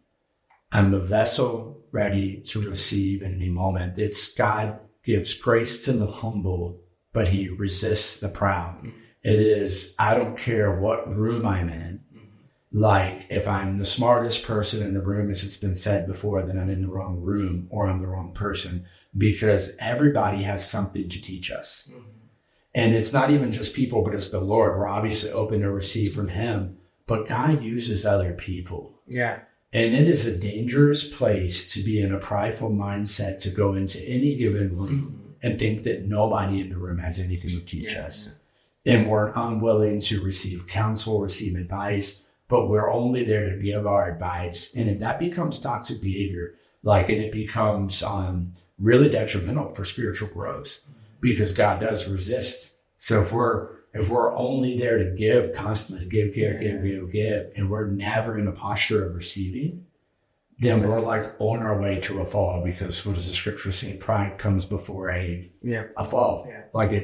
I'm a vessel ready to receive in any moment. It's God gives grace to the humble, but he resists the proud. It is, I don't care what room I'm in. Like, if I'm the smartest person in the room, as it's been said before, then I'm in the wrong room or I'm the wrong person, because everybody has something to teach us. And it's not even just people, but it's the Lord. We're obviously open to receive from him, but God uses other people. Yeah. And it is a dangerous place to be in a prideful mindset to go into any given room and think that nobody in the room has anything to teach us. And we're unwilling to receive counsel, receive advice, but we're only there to give our advice. And that becomes toxic behavior, and it becomes really detrimental for spiritual growth, because God does resist. So if we're only there to give, constantly give, and we're never in a posture of receiving, then we're on our way to a fall, because what does the scripture say? Pride comes before a fall. Yeah.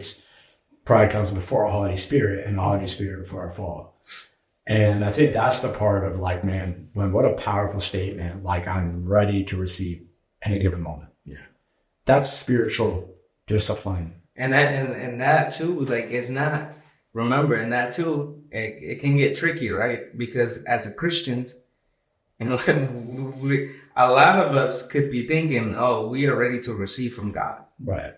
Pride comes before a haughty spirit, and a haughty spirit before a fall. And I think that's the part of man, what a powerful statement. I'm ready to receive any given moment. Yeah. That's spiritual discipline. And that too, it's not, remember, and that too, it can get tricky, right? Because as a Christians, a lot of us could be thinking, oh, we are ready to receive from God. Right.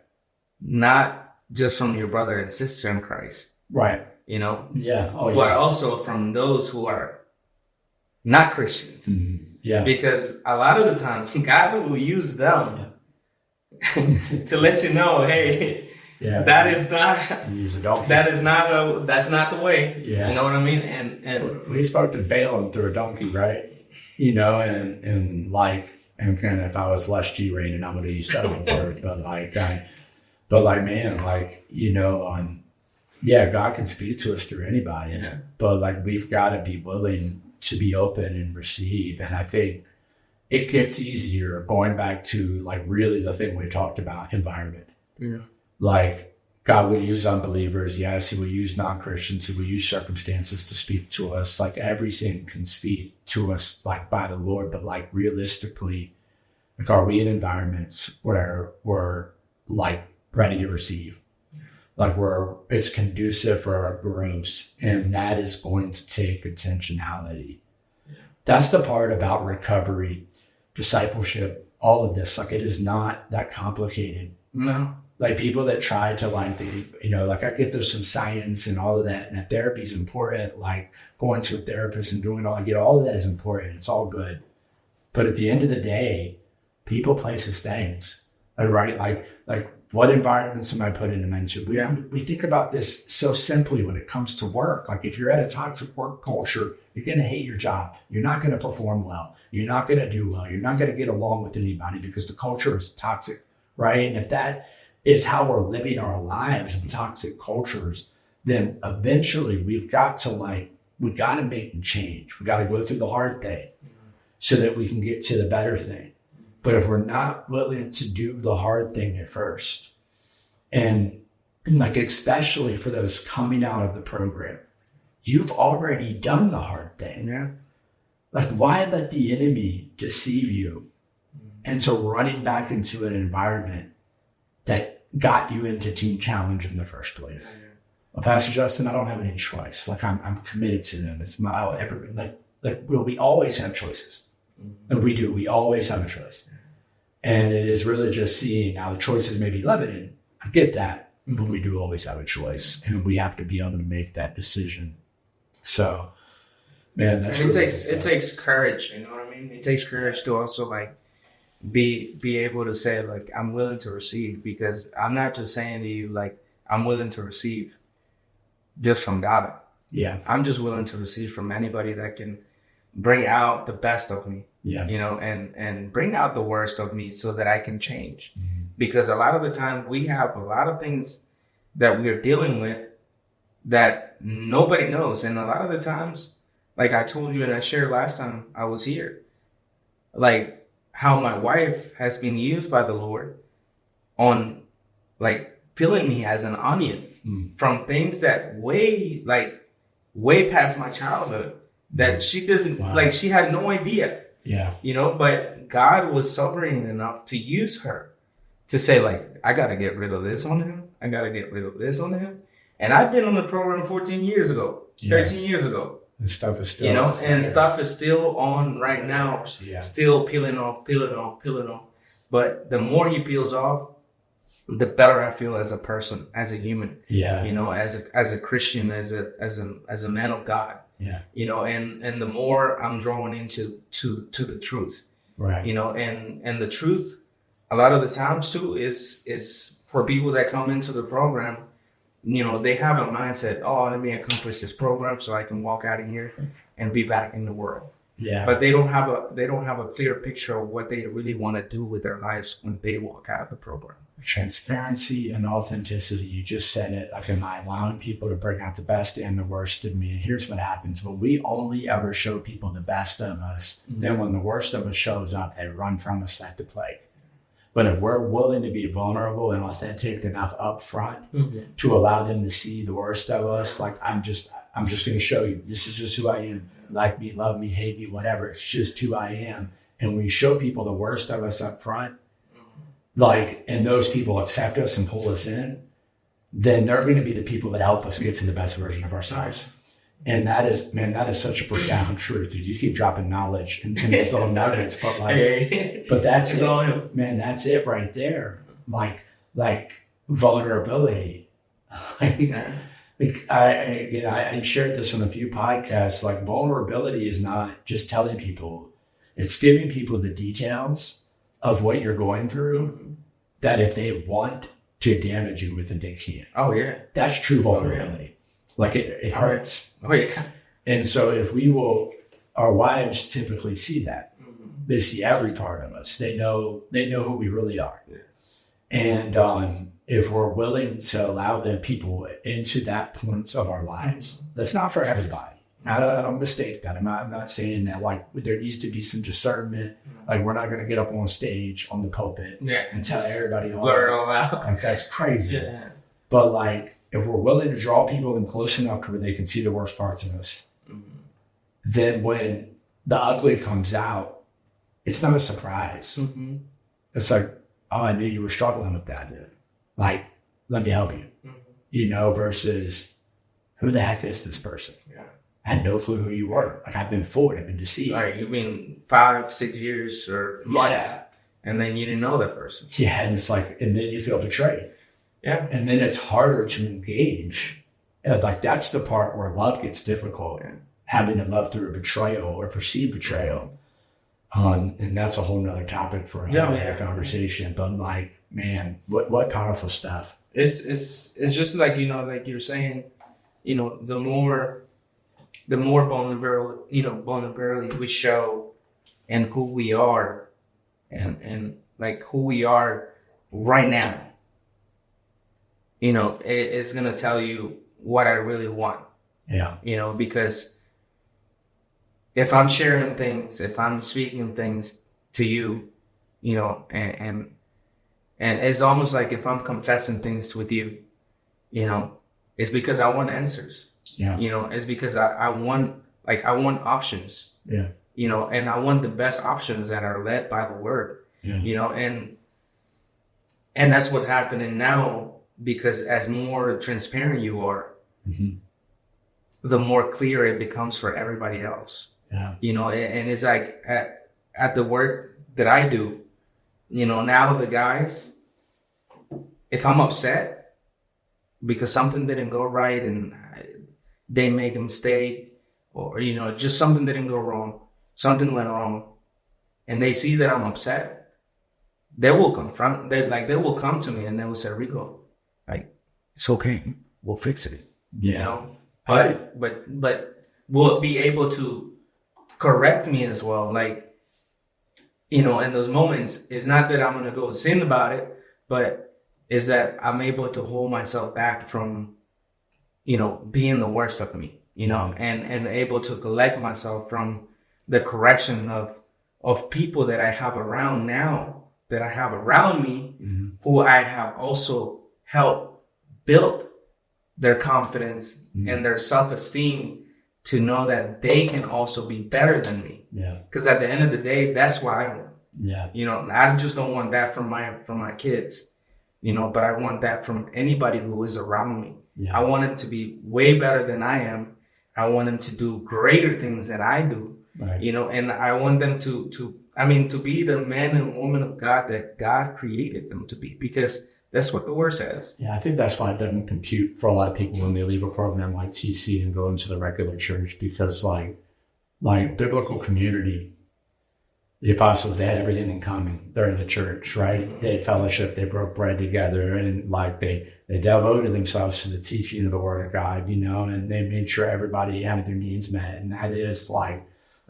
Not just from your brother and sister in Christ. Right. Yeah. But also from those who are not Christians. Mm-hmm. Yeah. Because a lot of the times God will use them to let you know, hey, that's not the way. Yeah. You know what I mean? And we spoke to Balaam through a donkey, right? And kind of, if I was less G-rated, I'm going to use that word, God can speak to us through anybody, but we've got to be willing to be open and receive. And I think it gets easier going back to really the thing we talked about, environment. Yeah. God will use unbelievers. Yes, he will use non-Christians. He will use circumstances to speak to us. Everything can speak to us by the Lord, but realistically, are we in environments where we're ready to receive? Where it's conducive for our growth, and that is going to take intentionality. That's the part about recovery, discipleship, all of this. It is not that complicated. No. People that try to I get there's some science and all of that, and that therapy is important. Going to a therapist and doing all of that is important. It's all good. But at the end of the day, people, places, things. What environments am I putting them into? We think about this so simply when it comes to work. If you're at a toxic work culture, you're going to hate your job. You're not going to perform well. You're not going to do well. You're not going to get along with anybody because the culture is toxic, right? And if that is how we're living our lives in toxic cultures, then eventually we've got to make a change. We got to go through the hard thing so that we can get to the better thing. But if we're not willing to do the hard thing at first, and especially for those coming out of the program, you've already done the hard thing. Yeah. Why let the enemy deceive you into running back into an environment that got you into Team Challenge in the first place? Yeah. Well, Pastor Justin, I don't have any choice. I'm committed to them. It's we always have choices. Mm-hmm. And we do. We always have a choice. And it is really just seeing now the choices may be limited. I get that, but we do always have a choice, and we have to be able to make that decision. So, man, it takes courage. You know what I mean? It takes courage to also be able to say I'm willing to receive, because I'm not just saying to you I'm willing to receive just from God. Yeah, I'm just willing to receive from anybody that can bring out the best of me. Yeah. And bring out the worst of me so that I can change. Mm-hmm. Because a lot of the time we have a lot of things that we are dealing with that nobody knows. And a lot of the times, I told you and I shared last time I was here, how my wife has been used by the Lord on like peeling me as an onion from things that way past my childhood that she doesn't like, she had no idea. Yeah. You know, but God was sovereign enough to use her to say, like, I got to get rid of this on him. I got to get rid of this on him. And I've been on the program 14 years ago, 13 years ago. And stuff is still, you know, and stuff is still on right now, still peeling off. But the more he peels off, the better I feel as a person, as a human. Yeah. You know, as a Christian, as a man of God. Yeah. You know, and the more I'm drawn into to the truth. Right. You know, and the truth a lot of the times too is for people that come into the program, you know, they have a mindset, oh, let me accomplish this program so I can walk out of here and be back in the world. Yeah. But they don't have a clear picture of what they really want to do with their lives when they walk out of the program. Transparency and authenticity. You just said it. Like, am I allowing people to bring out the best and the worst in me? And here's what happens. When we only ever show people the best of us, then when the worst of us shows up, they run from us like the plague. But if we're willing to be vulnerable and authentic enough up front to allow them to see the worst of us, like, I'm just going to show you, this is just who I am. Like me, love me, hate me, whatever. It's just who I am. And we show people the worst of us up front, like, and those people accept us and pull us in, then they're going to be the people that help us get to the best version of ourselves. And that is such a profound truth, dude. You keep dropping knowledge in these little nuggets, but but that's it, man. That's it right there. Like vulnerability. I shared this on a few podcasts. Like, vulnerability is not just telling people; it's giving people the details of what you're going through. That if they want to damage you with it, they can. Oh yeah, that's true vulnerability. Like, it hurts. Oh yeah. And so if we will, our wives typically see that. They see every part of us. They know who we really are. Yeah. And if we're willing to allow them people into that point of our lives, that's not for everybody. I don't mistake that. I'm not saying that, like, there needs to be some discernment. Like, we're not going to get up on stage on the pulpit and tell everybody blur it all out. Like, that's crazy. Yeah. But like, if we're willing to draw people in close enough to where they can see the worst parts of us, then when the ugly comes out, it's not a surprise. It's like, oh, I knew you were struggling with that. Like, let me help you. You know, versus, who the heck is this person? Yeah. I had no clue who you were. Like, I've been fooled. I've been deceived. Like, you've been 5-6 years or months, and then you didn't know that person. Yeah, and it's like, and then you feel betrayed. Yeah. And then it's harder to engage. And like, that's the part where love gets difficult. Having to love through a betrayal or perceived betrayal. And that's a whole nother topic for another conversation. But like, man, what powerful stuff. It's just like, you know, like you're saying, you know, the more vulnerability we show and who we are and like who we are right now. You know, it's going to tell you what I really want. Yeah. You know, because if I'm sharing things, if I'm speaking things to you, you know, and it's almost like if I'm confessing things with you, you know, it's because I want answers. Yeah. You know, it's because I want options. Yeah. You know, and I want the best options that are led by the word. Yeah. You know, and that's what's happening now. Because as more transparent you are, the more clear it becomes for everybody else. Yeah. You know, and it's like at the work that I do, you know, now the guys, if I'm upset because something didn't go right and they make a mistake, or, you know, just something didn't go wrong, something went wrong, and they see that I'm upset, they will come to me and they will say, Rigo, like, it's okay, we'll fix it. Yeah. You know? But will be able to correct me as well. Like, you know, in those moments, it's not that I'm going to go sin about it, but is that I'm able to hold myself back from, you know, being the worst of me, you know, and able to collect myself from the correction of people that I have around now that I have around me, mm-hmm. who I have also helped build their confidence mm-hmm. and their self-esteem to know that they can also be better than me. Yeah. Because at the end of the day, that's what I want. Yeah. You know, I just don't want that from my kids, you know, but I want that from anybody who is around me. Yeah. I want them to be way better than I am. I want them to do greater things than I do, right. you know, and I want them to be the men and women of God that God created them to be, because that's what the word says. Yeah, I think that's why it doesn't compute for a lot of people when they leave a program like TC and go into the regular church, because like biblical community, the apostles, they had everything in common. They're in the church, right? Mm-hmm. They fellowship, they broke bread together, and like they devoted themselves to the teaching of the word of God, you know, and they made sure everybody had their needs met. And that is like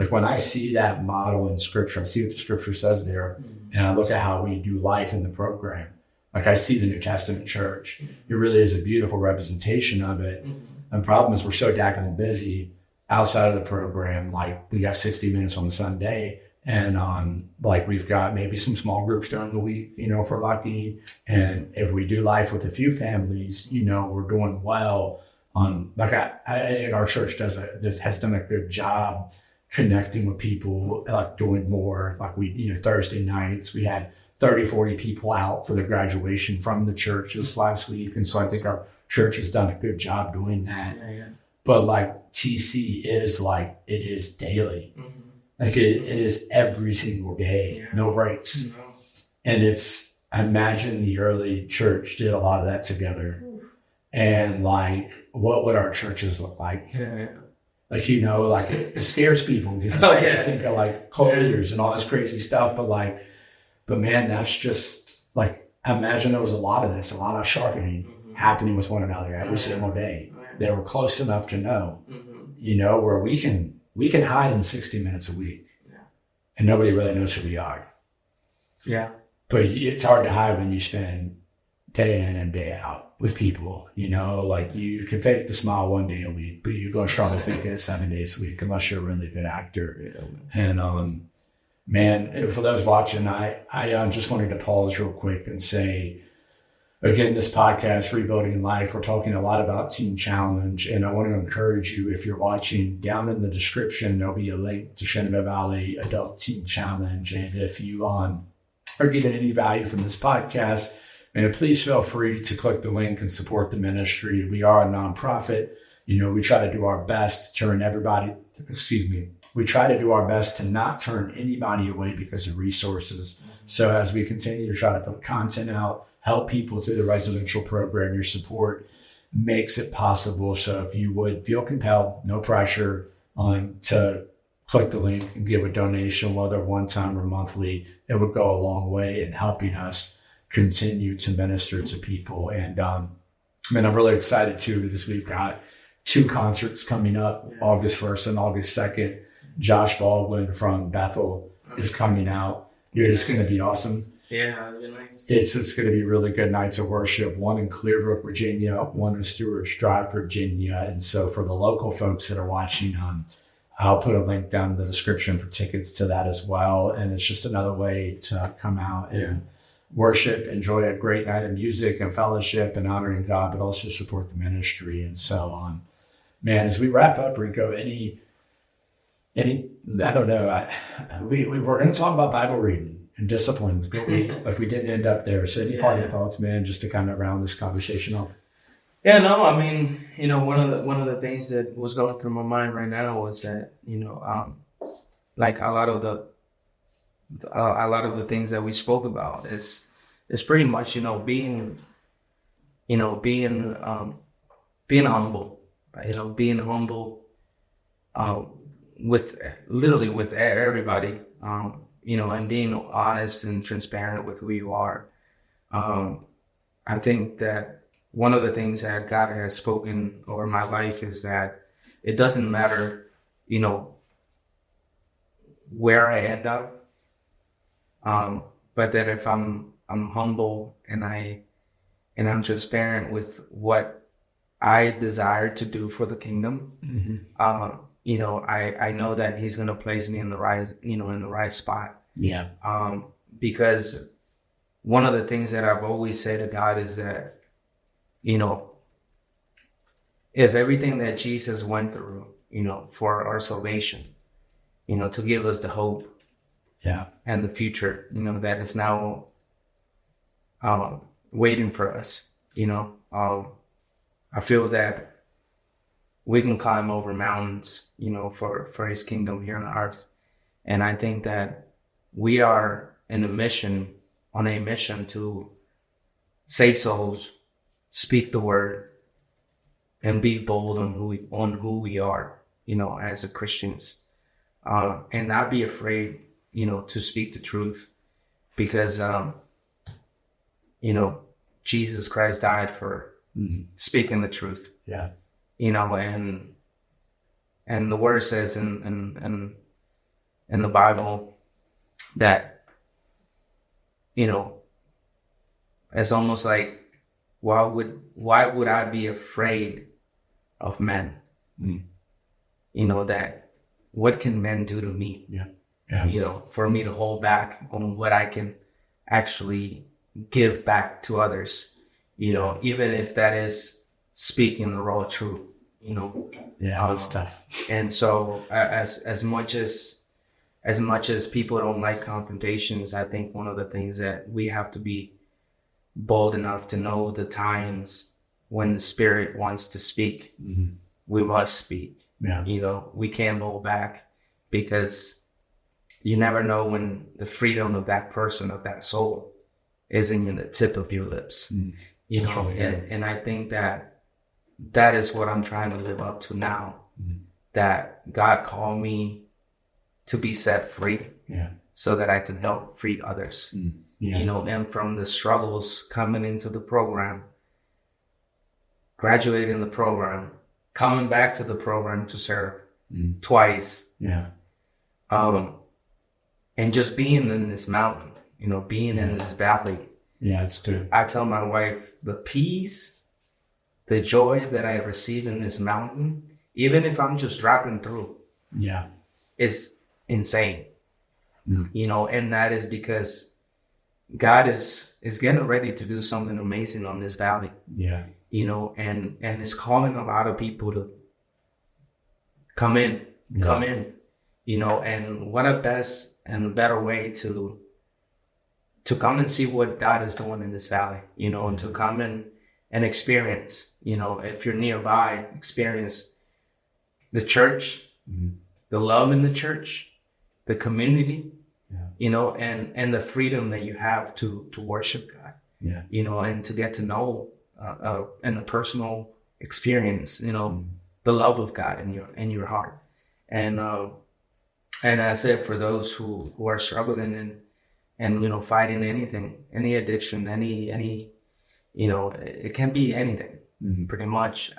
when I see that model in scripture, I see what the scripture says there, mm-hmm. and I look at how we do life in the program. Like I see the New Testament church. It really is a beautiful representation of it. Mm-hmm. And the problem is we're so daggone busy outside of the program. Like we got 60 minutes on a Sunday, and like we've got maybe some small groups during the week, you know, if we're lucky. And if we do life with a few families, you know, we're doing well. Like our church has done a good job connecting with people, like doing more. Like we, you know, Thursday nights we had 30, 40 people out for the graduation from the church this last week. And so I think our church has done a good job doing that. Yeah. But like TC is like, it is daily. Mm-hmm. Like it is every single day, no breaks. No. And I imagine the early church did a lot of that together. And like, what would our churches look like? Yeah. Like, you know, like it scares people because you think of like cult leaders and all this crazy stuff, but man, that's just like, I imagine there was a lot of this, a lot of sharpening mm-hmm. happening with one another every single day. Right. They were close enough to know, mm-hmm. you know, where we can hide in 60 minutes a week and nobody really knows who we are. Yeah. But it's hard to hide when you spend day in and day out with people, you know, like you can fake the smile one day a week, but you're going to struggle to fake it 7 days a week unless you're a really good actor. Yeah. And, man, for those watching, I just wanted to pause real quick and say, again, this podcast, Rebuilding Life, we're talking a lot about Teen Challenge, and I want to encourage you, if you're watching, down in the description, there'll be a link to Shenandoah Valley Adult Teen Challenge, and if you are getting any value from this podcast, man, please feel free to click the link and support the ministry. We are a nonprofit. You know, we try to do our best to we try to do our best to not turn anybody away because of resources. Mm-hmm. So as we continue to try to put content out, help people through the residential program, your support makes it possible. So if you would feel compelled, no pressure to click the link and give a donation, whether one time or monthly, it would go a long way in helping us continue to minister to people. And I'm really excited too, because we've got 2 concerts coming up, August 1st and August 2nd. Josh Baldwin from Bethel is coming out. Dude, it's going to be awesome. Yeah, it'll be nice. It's going to be really good nights of worship. One in Clearbrook, Virginia, one in Stewart's Drive, Virginia. And so for the local folks that are watching, I'll put a link down in the description for tickets to that as well. And it's just another way to come out and worship, enjoy a great night of music and fellowship and honoring God, but also support the ministry and so on. Man, as we wrap up, Rigo, any I don't know. We were going to talk about Bible reading and disciplines, but we didn't end up there. So any parting thoughts, man, just to kind of round this conversation off? Yeah, no, I mean, you know, one of the things that was going through my mind right now was that, you know, like a lot of the things that we spoke about is pretty much, being humble, right? Being humble, with everybody, and being honest and transparent with who you are. I think that one of the things that God has spoken over my life is that it doesn't matter, where I end up, but that if I'm humble and I'm transparent with what I desire to do for the kingdom, I know that He's going to place me in the right spot. Yeah. Because one of the things that I've always said to God is that, you know, if everything that Jesus went through, you know, for our salvation, you know, to give us the hope and the future, you know, that is now waiting for us, you know, I feel that we can climb over mountains, you know, for his kingdom here on earth. And I think that we are on a mission to save souls, speak the word, and be bold on who we are, you know, as a Christians, and not be afraid, you know, to speak the truth, because, you know, Jesus Christ died for speaking the truth. Yeah. You know, and the word says in the Bible that, you know, it's almost like, why would I be afraid of men? You know, that what can men do to me? You know, for me to hold back on what I can actually give back to others, you know, even if that is speaking the raw truth, you know. That's tough. And so as much as people don't like confrontations, I think one of the things that we have to be bold enough to know the times when the Spirit wants to speak, we must speak. You know, we can't hold back, because you never know when the freedom of that person, of that soul, is in the tip of your lips. You know, and I think that is what I'm trying to live up to now. That God called me to be set free, so that I can help free others. You know, and from the struggles coming into the program, graduating the program, coming back to the program to serve twice, and just being in this mountain, you know, being in this valley. It's good. I tell my wife, the peace, the joy that I receive in this mountain, even if I'm just dropping through, is insane. You know, and that is because God is getting ready to do something amazing on this valley. You know, and it's calling a lot of people to come in, you know, and what a best and a better way to come and see what God is doing in this valley, you know, and to come in and experience, you know, if you're nearby, experience the church, the love in the church, the community, you know, and the freedom that you have to worship God, you know, and to get to know in a personal experience, you know, the love of God in your heart. And I said, for those who are struggling and you know, fighting anything, any addiction, any you know, it can be anything, pretty much.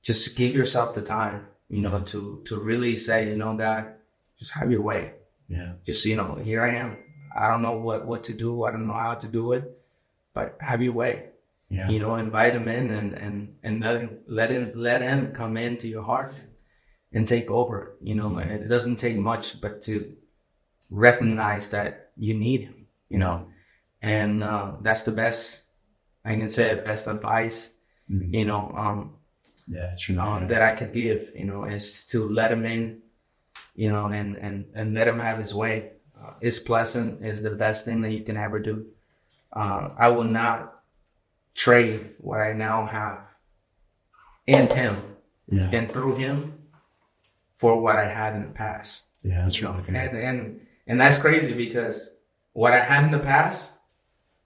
Just give yourself the time, you know, to really say, you know, God, just have your way. Just, you know, here I am. I don't know what to do. I don't know how to do it, but have your way. You know, invite him in and let him come into your heart and take over. You know, it doesn't take much, but to recognize that you need him, you know, and that's the best, I can say, best advice, you know, that I could give, you know, is to let him in, you know, and let him have his way. It's pleasant, is the best thing that you can ever do. I will not trade what I now have in him and through him for what I had in the past. That's really good. And that's crazy, because what I had in the past,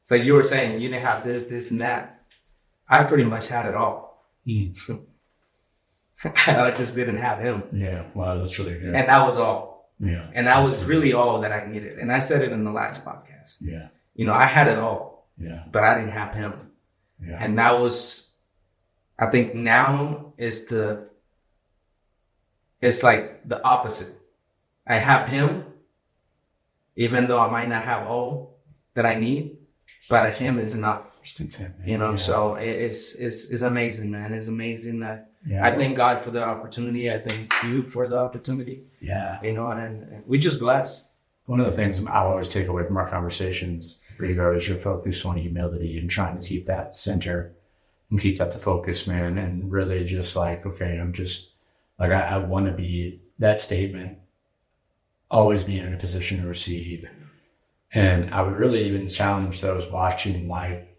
it's like you were saying, you didn't have this, and that. I pretty much had it all. I just didn't have him. Wow, that's really good. And that was all. And that was really all that I needed. And I said it in the last podcast. You know, I had it all, but I didn't have him. And that was, I think now it's like the opposite. I have him, even though I might not have all that I need, but him is enough. You know, so it's amazing, man. It's amazing that I thank God for the opportunity. I thank you for the opportunity. You know, and we just blessed. One of the things I'll always take away from our conversations Rigo, is you're focused on humility and trying to keep that center and keep that the focus, man. And really just like, okay, I'm just like, I want to be that statement, always be in a position to receive. And I would really even challenge those watching, like,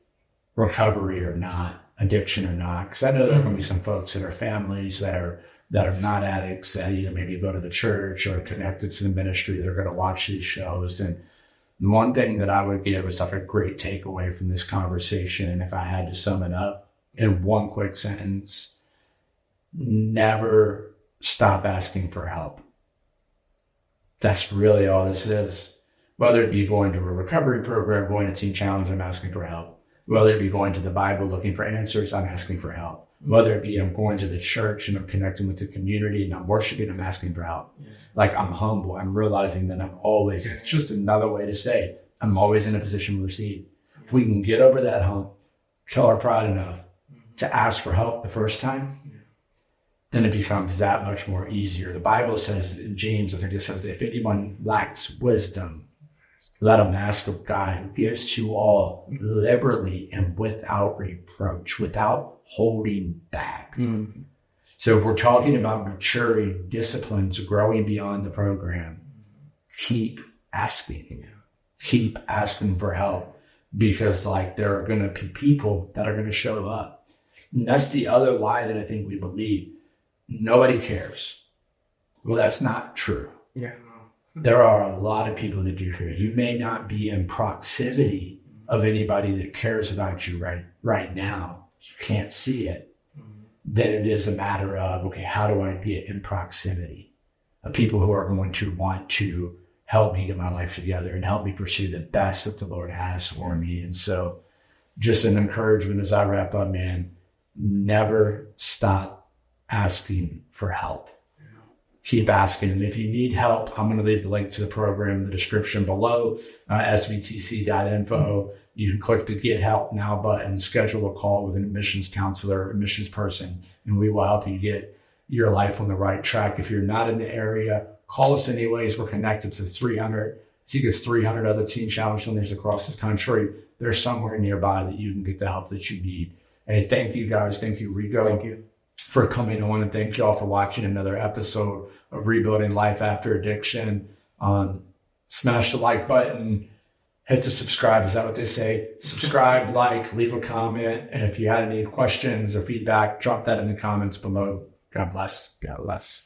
recovery or not, addiction or not, because I know there are going to be some folks that are families that are not addicts that either maybe go to the church or connected to the ministry. They're going to watch these shows. And one thing that I would give is like a great takeaway from this conversation, and if I had to sum it up in one quick sentence, never stop asking for help. That's really all this is. Whether it be going to a recovery program, going to Teen Challenge, I'm asking for help. Whether it be going to the Bible looking for answers, I'm asking for help. Whether it be I'm going to the church and I'm connecting with the community and I'm worshiping, I'm asking for help. Yeah. Like, I'm humble. I'm realizing that I'm always, it's just another way to say, I'm always in a position to receive. If we can get over that hump, kill our pride enough to ask for help the first time, then it becomes that much more easier. The Bible says in James, I think it says, if anyone lacks wisdom, let him ask of God, who gives to all liberally and without reproach, without holding back. Mm-hmm. So if we're talking about maturing disciplines, growing beyond the program, keep asking. Keep asking for help, because like there are going to be people that are going to show up. And that's the other lie that I think we believe. Nobody cares. Well, that's not true. Yeah. There are a lot of people that do care. You may not be in proximity of anybody that cares about you right now. You can't see it. Then it is a matter of, okay, how do I get in proximity of people who are going to want to help me get my life together and help me pursue the best that the Lord has for me? And so just an encouragement as I wrap up, man, never stop asking for help. Keep asking. And if you need help, I'm going to leave the link to the program in the description below, svtc.info. You can click the Get Help Now button, schedule a call with an admissions counselor, admissions person, and we will help you get your life on the right track. If you're not in the area, call us anyways. We're connected to 300. I think it's 300 other Teen Challenge centers across this country. There's somewhere nearby that you can get the help that you need. And thank you guys. Thank you, Rigo. Thank you for coming on, and thank y'all for watching another episode of Rebuilding Life After Addiction. Smash the like button, hit the subscribe. Is that what they say? Subscribe, like, leave a comment. And if you had any questions or feedback, drop that in the comments below. God bless. God bless.